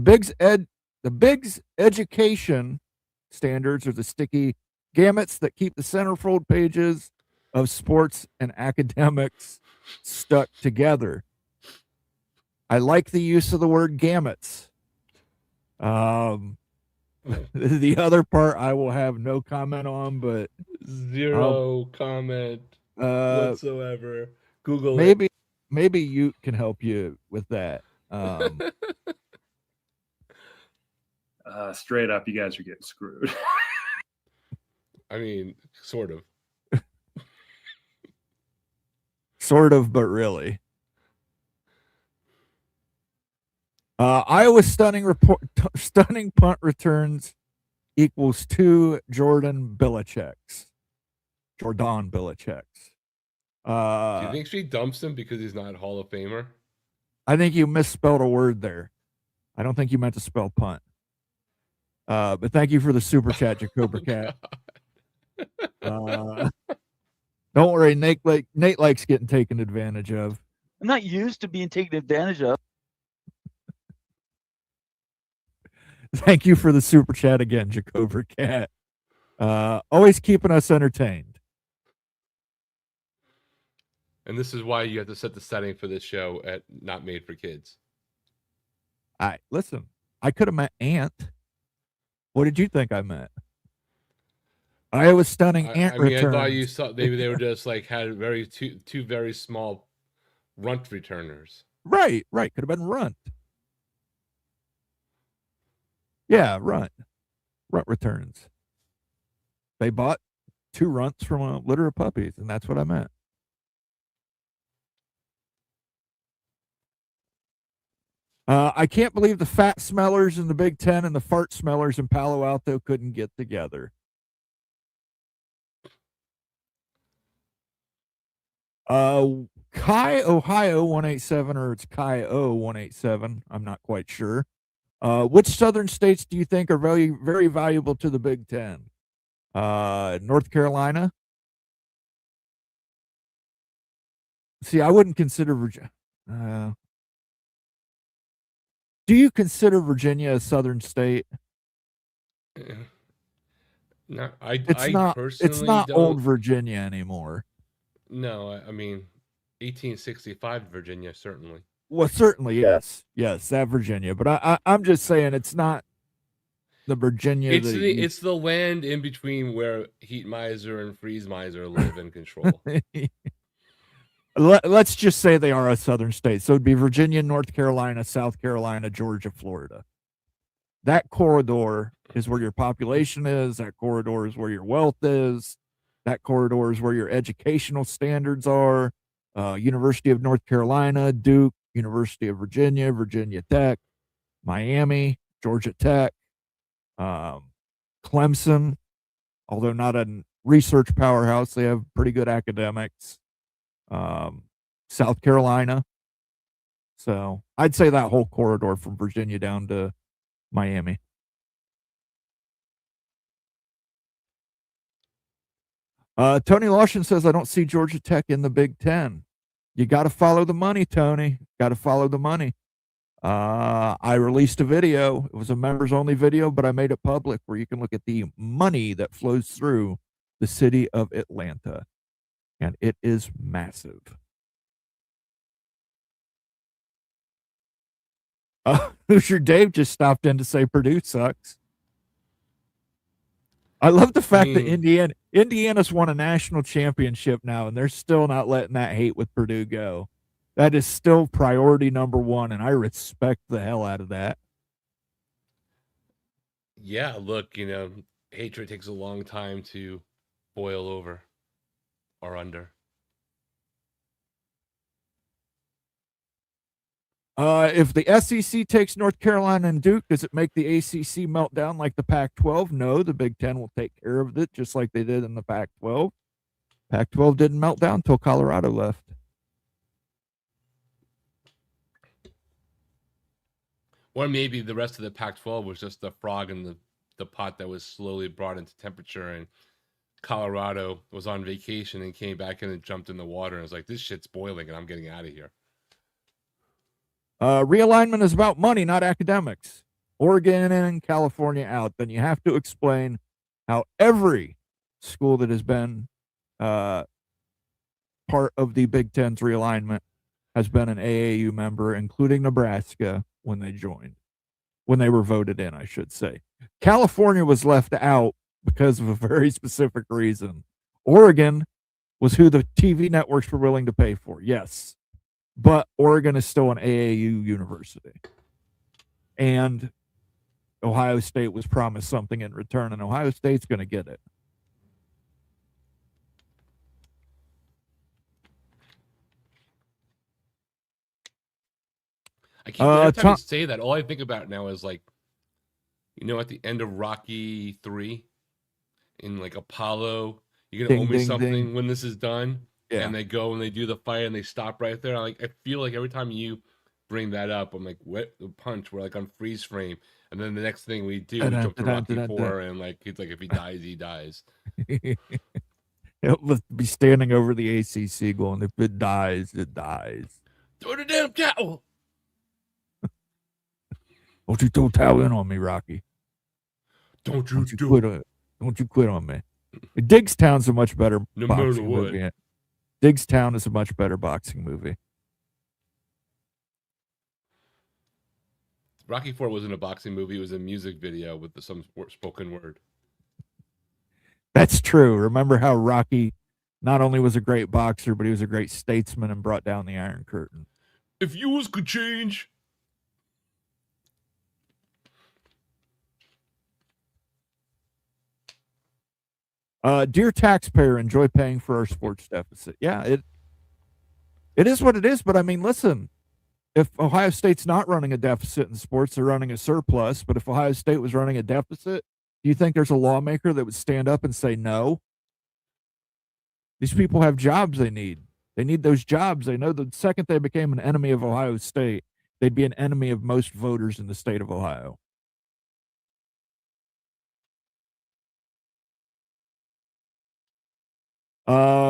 Big's education standards are the sticky gamuts that keep the centerfold pages of sports and academics stuck together. I like the use of the word gamuts. The other part I will have no comment on, but zero comment whatsoever. Google maybe you can help you with that. Straight up, you guys are getting screwed. I mean, sort of. Sort of, but really. Iowa's stunning punt returns equals 2 Jordan Belichick's. Do you think she dumps him because he's not a Hall of Famer? I think you misspelled a word there. I don't think you meant to spell punt. But thank you for the super chat, Jacobra Cat. Don't worry, Nate likes getting taken advantage of. I'm not used to being taken advantage of. Thank you for the super chat again, Jacover Cat. Always keeping us entertained. And this is why you have to set the setting for this show at not made for kids. All right, listen. I could have meant ant. What did you think I meant? I was stunning ant I mean, returns. I thought you saw maybe they were just like had two very small runt returners. Right. Could have been runt. Yeah, runt. Runt returns. They bought 2 runts from a litter of puppies, and that's what I meant. I can't believe the fat smellers in the Big Ten and the fart smellers in Palo Alto couldn't get together. Kai Ohio 187, or it's Kai O 187. I'm not quite sure. Which southern states do you think are very, very valuable to the Big Ten? North Carolina. See, I wouldn't consider Virginia. Do you consider Virginia a southern state? No, It's not old Virginia anymore. No, I mean, 1865 Virginia, certainly. Well, certainly, yes, that Virginia. But I'm just saying it's not the Virginia. It's the land in between where Heat Miser and Freeze Miser live and control. Let's just say they are a southern state. So it'd be Virginia, North Carolina, South Carolina, Georgia, Florida. That corridor is where your population is. That corridor is where your wealth is. That corridor is where your educational standards are. University of North Carolina, Duke, University of Virginia, Virginia Tech, Miami, Georgia Tech, Clemson, although not a research powerhouse, they have pretty good academics. South Carolina. So I'd say that whole corridor from Virginia down to Miami. Tony Lawson says, I don't see Georgia Tech in the Big Ten. You got to follow the money, Tony. Got to follow the money. I released a video. It was a members only video, but I made it public where you can look at the money that flows through the city of Atlanta. And it is massive. Hoosier Dave just stopped in to say Purdue sucks. I love the fact that Indiana's won a national championship now, and they're still not letting that hate with Purdue go. That is still priority number 1, and I respect the hell out of that. Yeah, look, hatred takes a long time to boil over or under. If the SEC takes North Carolina and Duke, does it make the ACC melt down like the Pac-12? No, the Big Ten will take care of it just like they did in the Pac-12. Pac-12 didn't melt down until Colorado left. Or maybe the rest of the Pac-12 was just the frog in the pot that was slowly brought into temperature, and Colorado was on vacation and came back in and jumped in the water and was like, this shit's boiling and I'm getting out of here. Realignment is about money, not academics. Oregon and California out. Then you have to explain how every school that has been part of the Big Ten's realignment has been an AAU member, including Nebraska when they joined, when they were voted in, I should say. California was left out because of a very specific reason. Oregon was who the TV networks were willing to pay for, yes. But Oregon is still an AAU university. And Ohio State was promised something in return, and Ohio State's going to get it. Every time you say that, all I think about now is like, at the end of Rocky 3, in like Apollo, you're gonna owe me something when this is done. Yeah. And they go and they do the fight and they stop right there. I feel like every time you bring that up, I'm like, what the punch? We're like on freeze frame, and then the next thing we do, we jump to Rocky 4, and like it's like if he dies, he dies. Let's be standing over the ACC going, if it dies, it dies. Throw the damn towel. Don't you throw towel in on me, Rocky. Don't you do quit on, don't you quit on me. Diggstown's a much better No matter boxing what. movie. Diggstown is a much better boxing movie. Rocky IV wasn't a boxing movie. It was a music video with some spoken word. That's true. Remember how Rocky not only was a great boxer, but he was a great statesman and brought down the Iron Curtain. If yours could change. Dear taxpayer, enjoy paying for our sports deficit. Yeah, it is what it is. But I mean, listen, if Ohio State's not running a deficit in sports, they're running a surplus. But if Ohio State was running a deficit, do you think there's a lawmaker that would stand up and say no? These people have jobs they need. They need those jobs. They know the second they became an enemy of Ohio State, they'd be an enemy of most voters in the state of Ohio.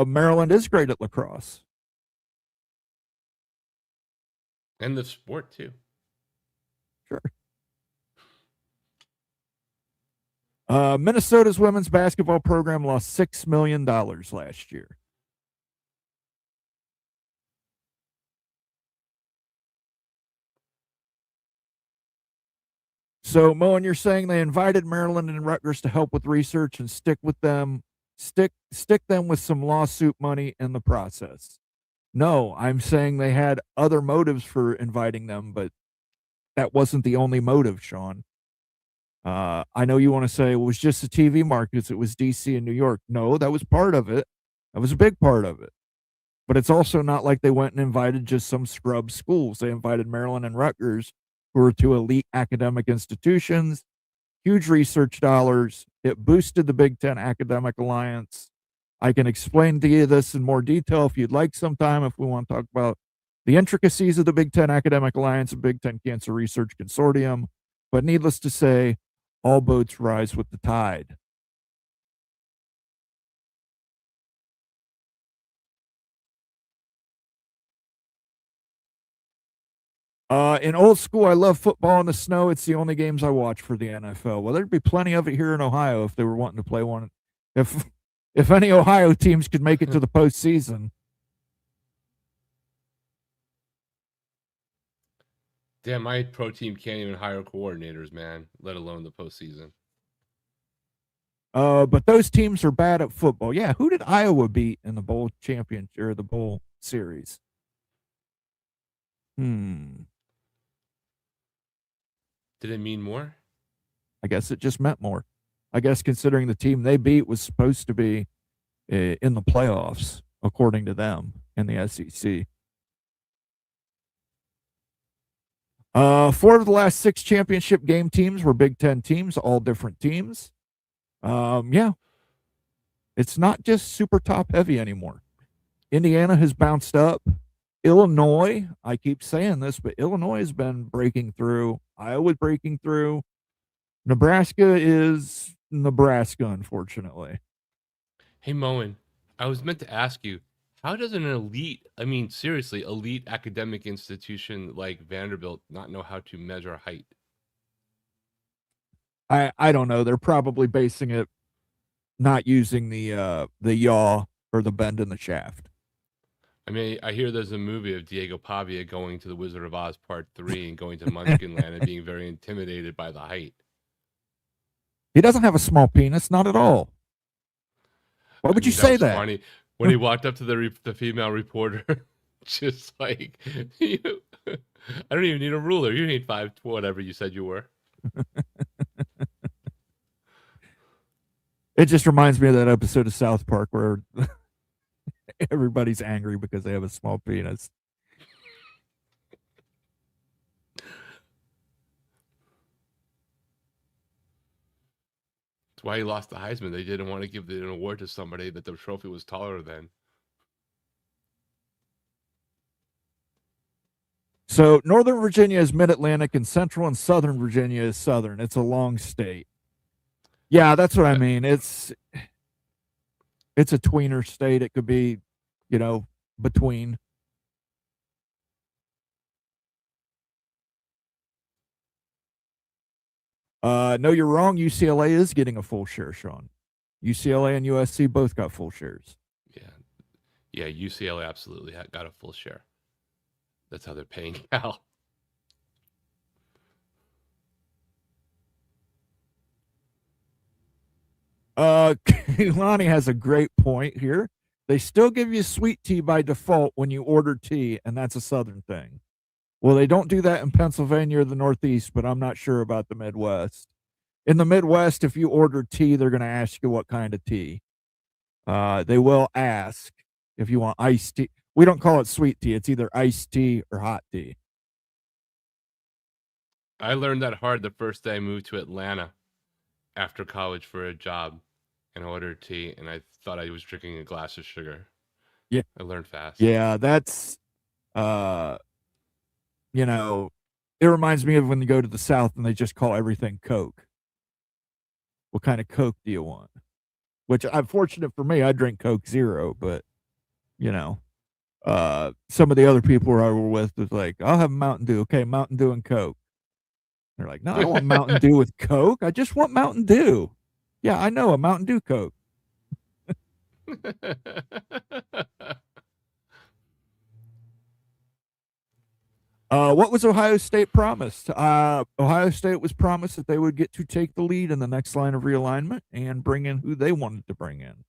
Maryland is great at lacrosse. And the sport, too. Sure. Minnesota's women's basketball program lost $6 million last year. So, Moen, you're saying they invited Maryland and Rutgers to help with research and stick them with some lawsuit money in the process. No, I'm saying they had other motives for inviting them, but that wasn't the only motive, Sean. I know you want to say it was just the TV markets. It was DC and New York. No, that was part of it. That was a big part of it. But it's also not like they went and invited just some scrub schools. They invited Maryland and Rutgers, who are two elite academic institutions, huge research dollars. It boosted the Big Ten Academic Alliance. I can explain to you this in more detail if you'd like sometime, if we want to talk about the intricacies of the Big Ten Academic Alliance and Big Ten Cancer Research Consortium. But needless to say, all boats rise with the tide. In old school, I love football in the snow. It's the only games I watch for the NFL. Well, there'd be plenty of it here in Ohio if they were wanting to play one. If any Ohio teams could make it to the postseason. Damn, my pro team can't even hire coordinators, man, let alone the postseason. But those teams are bad at football. Yeah, who did Iowa beat in the bowl championship or the bowl series? Did it mean more? I guess it just meant more. I guess considering the team they beat was supposed to be in the playoffs, according to them, in the SEC. 4 of the last 6 championship game teams were Big Ten teams, all different teams. Yeah. It's not just super top heavy anymore. Indiana has bounced up. Illinois, I keep saying this, but Illinois has been breaking through. Iowa breaking through. Nebraska is Nebraska, unfortunately. Hey, Moen, I was meant to ask you, how does an elite academic institution like Vanderbilt not know how to measure height? I don't know. They're probably basing it not using the yaw or the bend in the shaft. I mean, I hear there's a movie of Diego Pavia going to the Wizard of Oz Part 3 and going to Munchkin Land and being very intimidated by the height. He doesn't have a small penis, not at all. Why would you say that? Funny. When he walked up to the female reporter, just like, I don't even need a ruler. You need 5, whatever you said you were. It just reminds me of that episode of South Park where everybody's angry because they have a small penis. That's why he lost the Heisman. They didn't want to give an award to somebody that the trophy was taller than. So Northern Virginia is Mid-Atlantic and Central and Southern Virginia is Southern. It's a long state. Yeah, that's what I mean. It's a tweener state. It could be, between. No, you're wrong. UCLA is getting a full share, Sean. UCLA and USC both got full shares. Yeah, UCLA absolutely got a full share. That's how they're paying Cal. Kehlani has a great point here. They still give you sweet tea by default when you order tea, and that's a Southern thing. Well, they don't do that in Pennsylvania or the Northeast, but I'm not sure about the Midwest. In the Midwest, if you order tea, they're going to ask you what kind of tea. They will ask if you want iced tea. We don't call it sweet tea. It's either iced tea or hot tea. I learned that hard the first day I moved to Atlanta after college for a job, and ordered tea, and I thought I was drinking a glass of sugar. Yeah. I learned fast. Yeah, that's, it reminds me of when you go to the South and they just call everything Coke. What kind of Coke do you want? Which, I'm fortunate for me, I drink Coke Zero, but, some of the other people I were with was like, I'll have a Mountain Dew. Okay, Mountain Dew and Coke. They're like, no, I don't want Mountain Dew with Coke. I just want Mountain Dew. Yeah, I know, a Mountain Dew Coke. What was Ohio State promised? Ohio State was promised that they would get to take the lead in the next line of realignment and bring in who they wanted to bring in.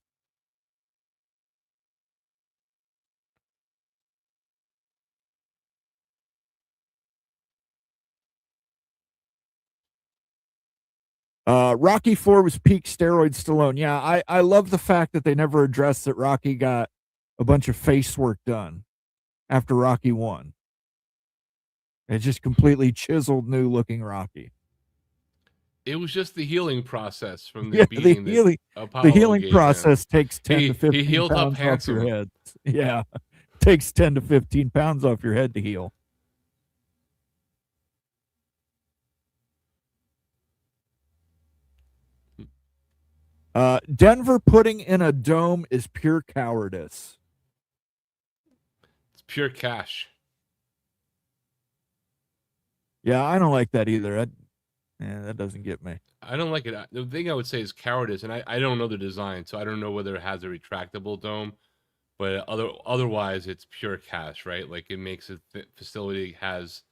Rocky 4 was peak steroid Stallone. Yeah, I love the fact that they never addressed that Rocky got a bunch of face work done after Rocky 1. It's just completely chiseled, new looking Rocky. It was just the healing process from the beating the Apollo healing gave process him. takes 10 to 15 he healed pounds up off handsome. your head. Yeah, takes 10 to 15 pounds off your head to heal. Denver putting in a dome is pure cowardice. It's pure cash. Yeah, I don't like that either. That doesn't get me. I don't like it. The thing I would say is cowardice, and I don't know the design, so I don't know whether it has a retractable dome, but otherwise it's pure cash, right? Like, it makes a facility has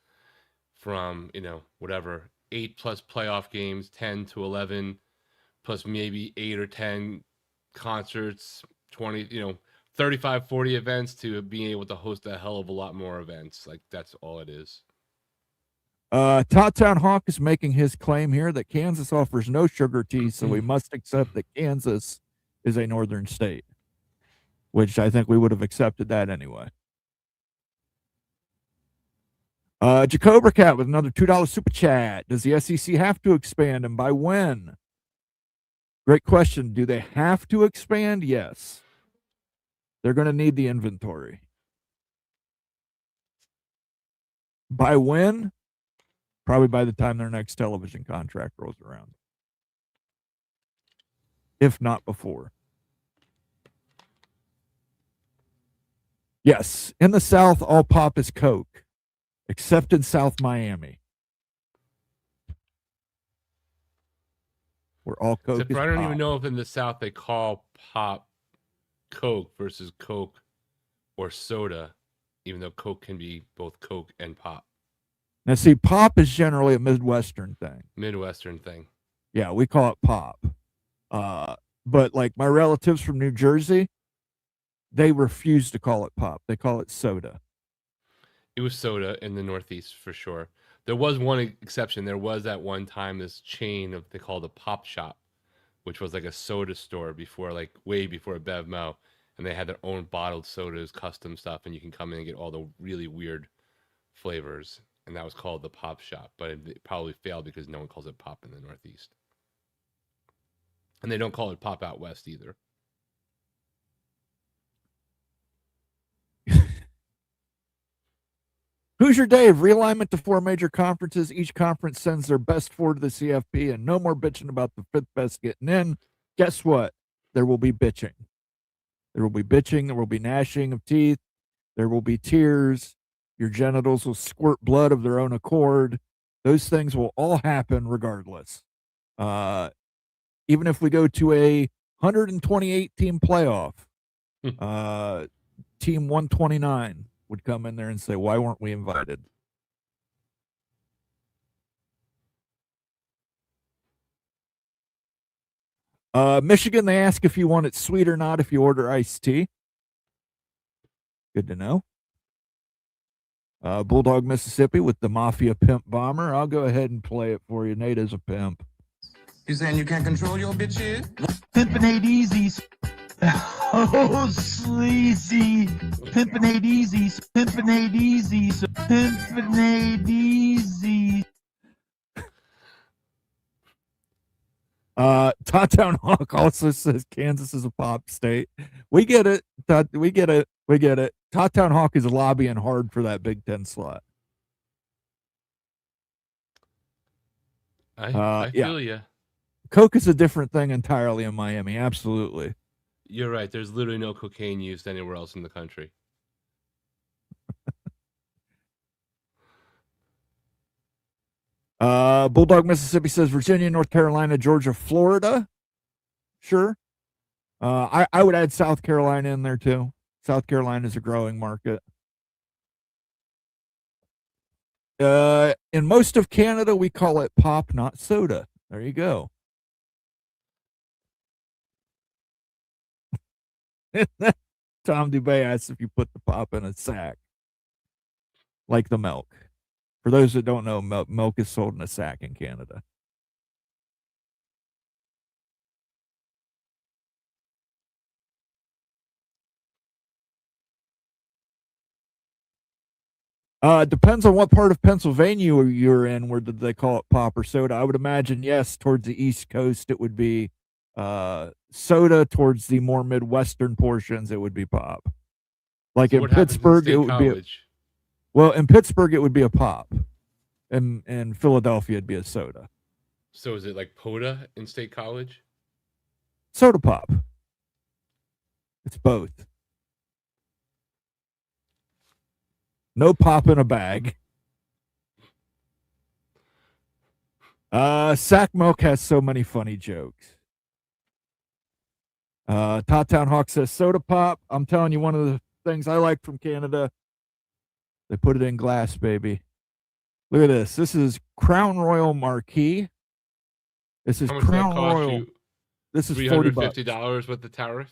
from, 8+ playoff games, 10 to 11, plus maybe 8 or 10 concerts, 20, 35, 40 events, to being able to host a hell of a lot more events. Like, that's all it is. Town Hawk is making his claim here that Kansas offers no sugar tea, so we must accept that Kansas is a northern state, which I think we would have accepted that anyway. Jacobra Cat with another $2 super chat. Does the SEC have to expand, and by when? Great question. Do they have to expand? Yes. They're going to need the inventory. By when? Probably by the time their next television contract rolls around. If not before. Yes. In the South, all pop is Coke, except in South Miami, where all Coke Except is for I don't pop. even know if in the South they call pop Coke versus Coke or soda, even though Coke can be both Coke and pop. Now, see, pop is generally a Midwestern thing. Midwestern thing. Yeah, we call it pop. But like my relatives from New Jersey, they refuse to call it pop. They call it soda. It was soda in the Northeast for sure. There was one exception. There was at one time this chain of, they called a Pop Shop, which was like a soda store before, like way before Bev Mo, and they had their own bottled sodas, custom stuff, and you can come in and get all the really weird flavors. And that was called the Pop Shop, but it probably failed because no one calls it pop in the Northeast. And they don't call it pop out West either. Hoosier Dave, realignment to 4 major conferences. Each conference sends their best 4 to the CFP, and no more bitching about the 5th best getting in. Guess what? There will be bitching. There will be bitching. There will be gnashing of teeth. There will be tears. Your genitals will squirt blood of their own accord. Those things will all happen regardless. Even if we go to a 128 team playoff, team 129 would come in there and say, why weren't we invited? Michigan, they ask if you want it sweet or not if you order iced tea. Good to know. Bulldog, Mississippi with the Mafia Pimp Bomber. I'll go ahead and play it for you. Nate is a pimp. You saying you can't control your bitches? Pimpin' ain't easy. Oh, sleazy. Pimpin' ain't easy. Pimpin' ain't easy. Pimpin' ain't easy. Towtown Hawk also says Kansas is a pop state. We get it. We get it. We get it. Towtown Hawk is lobbying hard for that Big Ten slot. I feel you. Coke is a different thing entirely in Miami. Absolutely. You're right. There's literally no cocaine used anywhere else in the country. Bulldog, Mississippi says Virginia, North Carolina, Georgia, Florida. Sure. I would add South Carolina in there too. South Carolina is a growing market. In most of Canada, we call it pop, not soda. There you go. Tom Dubay asks if you put the pop in a sack, like the milk. For those that don't know, milk is sold in a sack in Canada. Depends on what part of Pennsylvania you're in. Where did they call it pop or soda? I would imagine, yes, towards the East Coast, it would be soda. Towards the more Midwestern portions, it would be pop. Like So in what happens Pittsburgh, in it would be. Well, in Pittsburgh, it would be a pop. In Philadelphia, it'd be a soda. So is it like Poda in State College? Soda pop. It's both. No pop in a bag. Sack milk has so many funny jokes. Towtown Hawk says soda pop. I'm telling you, one of the things I like from Canada, they put it in glass, baby. Look at this. This is Crown Royal Marquis. This is How much does that Crown cost Royal. you? This is $40. $350 with the tariff?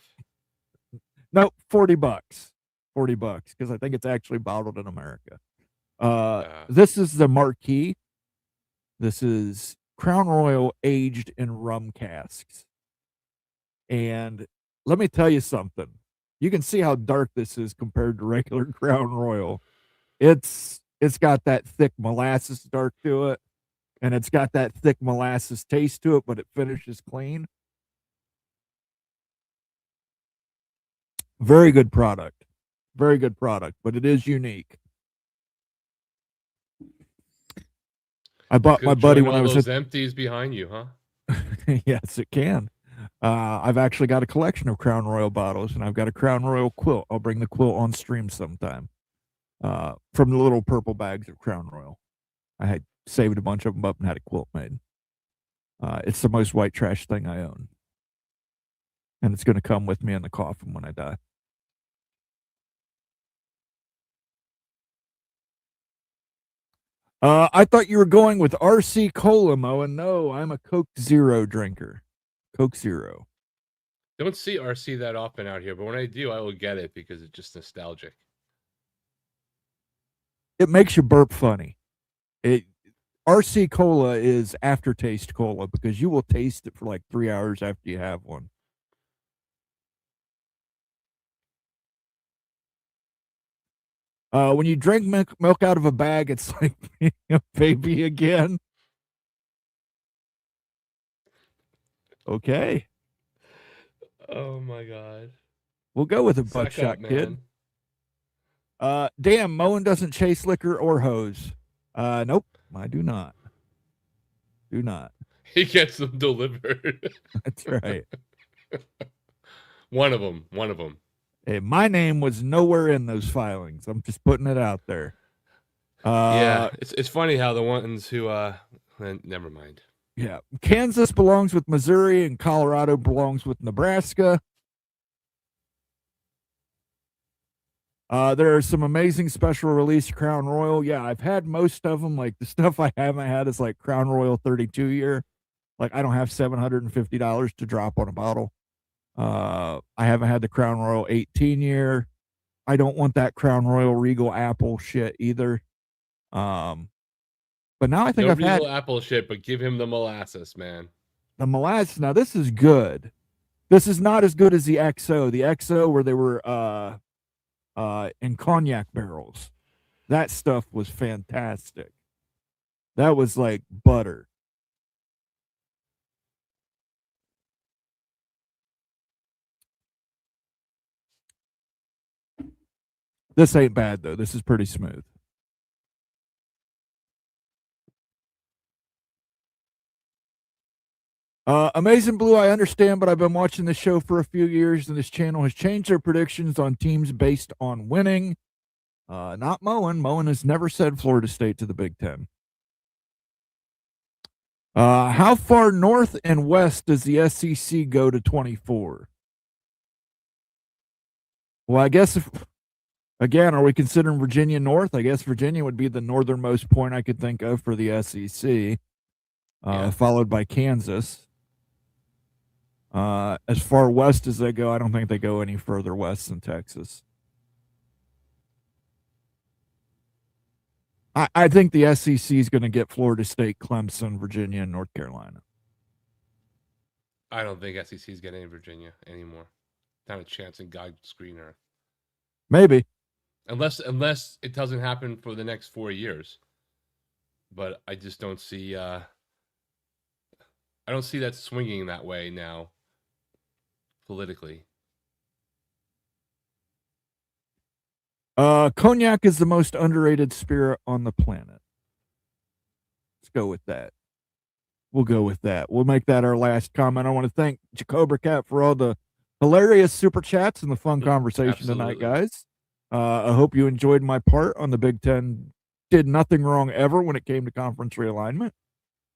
No, $40. $40 because I think it's actually bottled in America. This is the Marquis. This is Crown Royal aged in rum casks. And let me tell you something. You can see how dark this is compared to regular Crown Royal. It's got that thick molasses dark to it, and it's got that thick molasses taste to it, but it finishes clean. Very good product. Very good product, but it is unique. I bought my buddy when I was those empties behind you, huh? Yes, it can. I've actually got a collection of Crown Royal bottles, and I've got a Crown Royal quilt. I'll bring the quilt on stream sometime. From the little purple bags of Crown Royal. I had saved a bunch of them up and had a quilt made. It's the most white trash thing I own. And it's going to come with me in the coffin when I die. I thought you were going with RC Cola, Mo, and no, I'm a Coke Zero drinker. Coke Zero. Don't see RC that often out here, but when I do, I will get it because it's just nostalgic. It makes you burp funny. RC Cola is aftertaste cola because you will taste it for like 3 hours after you have one. When you drink milk out of a bag, it's like being a baby again. Okay. Oh my god. We'll go with a butt shot, kid. Damn, Moen doesn't chase liquor or hose. Nope, I do not. Do not. He gets them delivered. That's right. One of them. Hey, my name was nowhere in those filings. I'm just putting it out there. Yeah, it's funny how the ones who never mind. Yeah, Kansas belongs with Missouri and Colorado belongs with Nebraska. There are some amazing special release Crown Royal. Yeah, I've had most of them. Like the stuff I haven't had is like Crown Royal 32 year. Like I don't have $750 to drop on a bottle. I haven't had the Crown Royal 18 year. I don't want that Crown Royal Regal Apple shit either. But now I think No I've had Regal Apple shit, but give him the molasses, man. the molasses. Now this is good. This is not as good as the XO. The XO where they were in cognac barrels. That stuff was fantastic. That was like butter. This ain't bad though. This is pretty smooth. Amazing Blue, I understand, but I've been watching this show for a few years, and this channel has changed their predictions on teams based on winning. Not Moen. Moen has never said Florida State to the Big Ten. How far north and west does the SEC go to 24? Well, I guess again, are we considering Virginia north? I guess Virginia would be the northernmost point I could think of for the SEC, followed by Kansas. As far west as they go, I don't think they go any further west than Texas. I think the SEC is going to get Florida State, Clemson, Virginia, and North Carolina. I don't think SEC is getting Virginia anymore. Not a chance in God's green earth. Maybe. Unless it doesn't happen for the next 4 years. But I just don't see I don't see that swinging that way now politically. Cognac is the most underrated spirit on the planet. Let's go with that. We'll go with that. We'll make that our last comment. I want to thank Jacoba Cat for all the hilarious super chats and the fun conversation tonight, guys. I hope you enjoyed my part on the Big Ten. Did nothing wrong ever when it came to conference realignment.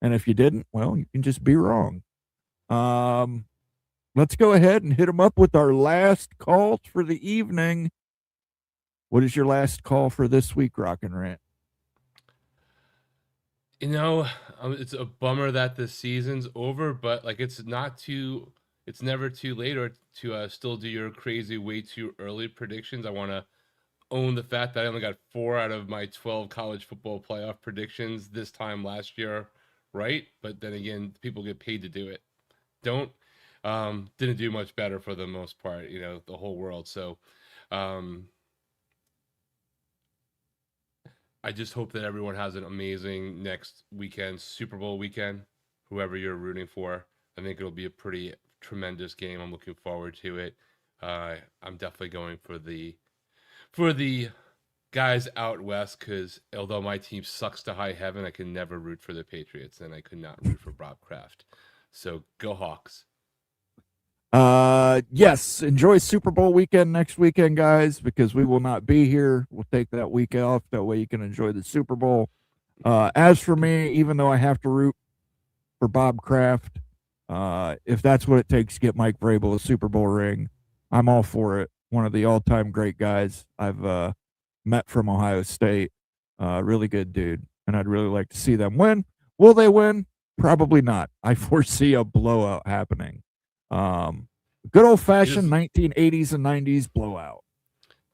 And if you didn't, well, you can just be wrong. Let's go ahead and hit them up with our last call for the evening. What is your last call for this week, Rock and Rant? You know, it's a bummer that the season's over, but like it's never too late or to still do your crazy way too early predictions. I want to own the fact that I only got 4 out of my 12 college football playoff predictions this time last year, right? But then again, people get paid to do it. Didn't do much better for the most part, you know, the whole world. So, I just hope that everyone has an amazing next weekend, Super Bowl weekend, whoever you're rooting for. I think it'll be a pretty tremendous game. I'm looking forward to it. I'm definitely going for the guys out west because although my team sucks to high heaven, I can never root for the Patriots, and I could not root for Bob Kraft. So go Hawks. Yes, enjoy Super Bowl weekend next weekend, guys, because we will not be here. We'll take that week off. That way you can enjoy the Super Bowl. As for me, even though I have to root for Bob Kraft, if that's what it takes to get Mike Vrabel a Super Bowl ring, I'm all for it. One of the all-time great guys I've met from Ohio State. Really good dude, and I'd really like to see them win. Will they win? Probably not. I foresee a blowout happening. Good old-fashioned 1980s and 90s blowout.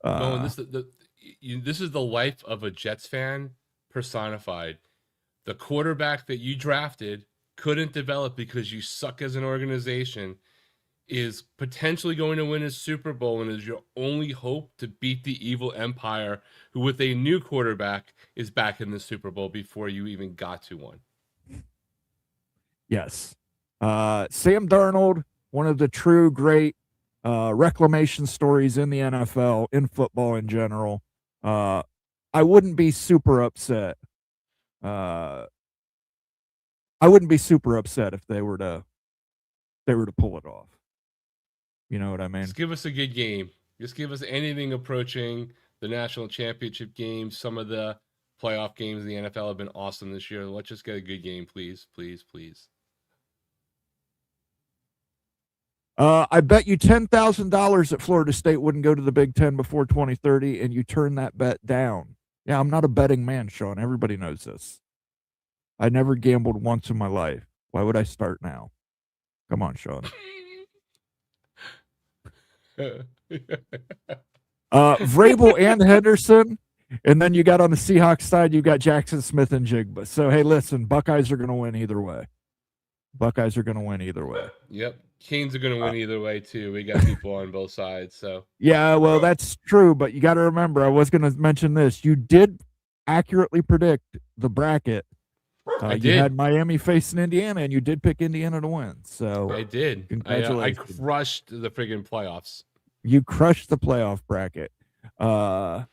No, this is the life of a Jets fan personified. The quarterback that you drafted couldn't develop because you suck as an organization is potentially going to win a Super Bowl and is your only hope to beat the evil empire who with a new quarterback is back in the Super Bowl before you even got to one. Yes. Sam Darnold, one of the true great reclamation stories in the NFL, in football in general. I wouldn't be super upset. I wouldn't be super upset if they were to pull it off. You know what I mean? Just give us a good game. Just give us anything approaching the national championship games. Some of the playoff games in the NFL have been awesome this year. Let's just get a good game, please, please, please. I bet you $10,000 that Florida State wouldn't go to the Big Ten before 2030, and you turn that bet down. Yeah, I'm not a betting man, Sean. Everybody knows this. I never gambled once in my life. Why would I start now? Come on, Sean. Vrabel and Henderson, and then you got on the Seahawks side, you got Jackson Smith and Jigba. So, hey, listen, Buckeyes are going to win either way. Buckeyes are going to win either way. Yep. Canes are going to win either way, too. We got people on both sides. So yeah, well, that's true, but you got to remember, I was going to mention this. You did accurately predict the bracket. I did. You had Miami facing Indiana, and you did pick Indiana to win. So I did. Congratulations. I crushed the friggin' playoffs. You crushed the playoff bracket. I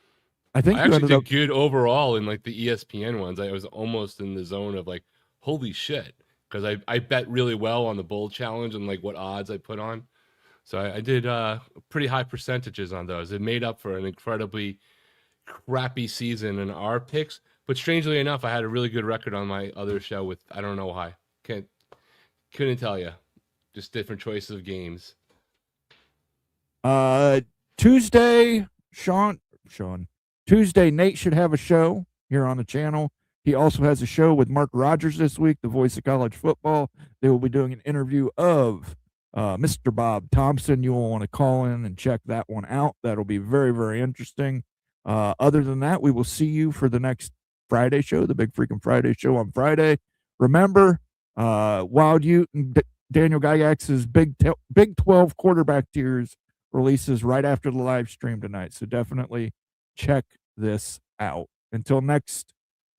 think I you actually ended did up good overall in like the ESPN ones. I was almost in the zone of like, holy shit. Because I bet really well on the bowl challenge and like what odds I put on. So I did pretty high percentages on those. It made up for an incredibly crappy season in our picks. But strangely enough, I had a really good record on my other show with, I don't know why. Couldn't tell you. Just different choices of games. Tuesday, Tuesday, Nate should have a show here on the channel. He also has a show with Mark Rogers this week, the voice of college football. They will be doing an interview of Mr. Bob Thompson. You will want to call in and check that one out. That'll be very, very interesting. Other than that, we will see you for the next Friday show, the Big Freaking Friday show on Friday. Remember, Wild Ute and Daniel Gygax's Big 12 quarterback tiers releases right after the live stream tonight. So definitely check this out.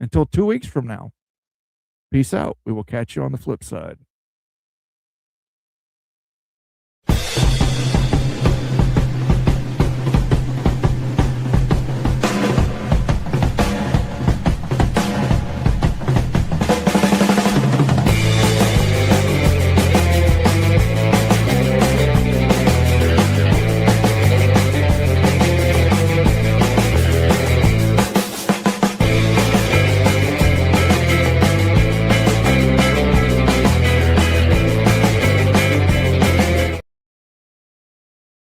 Until 2 weeks from now, peace out. We will catch you on the flip side.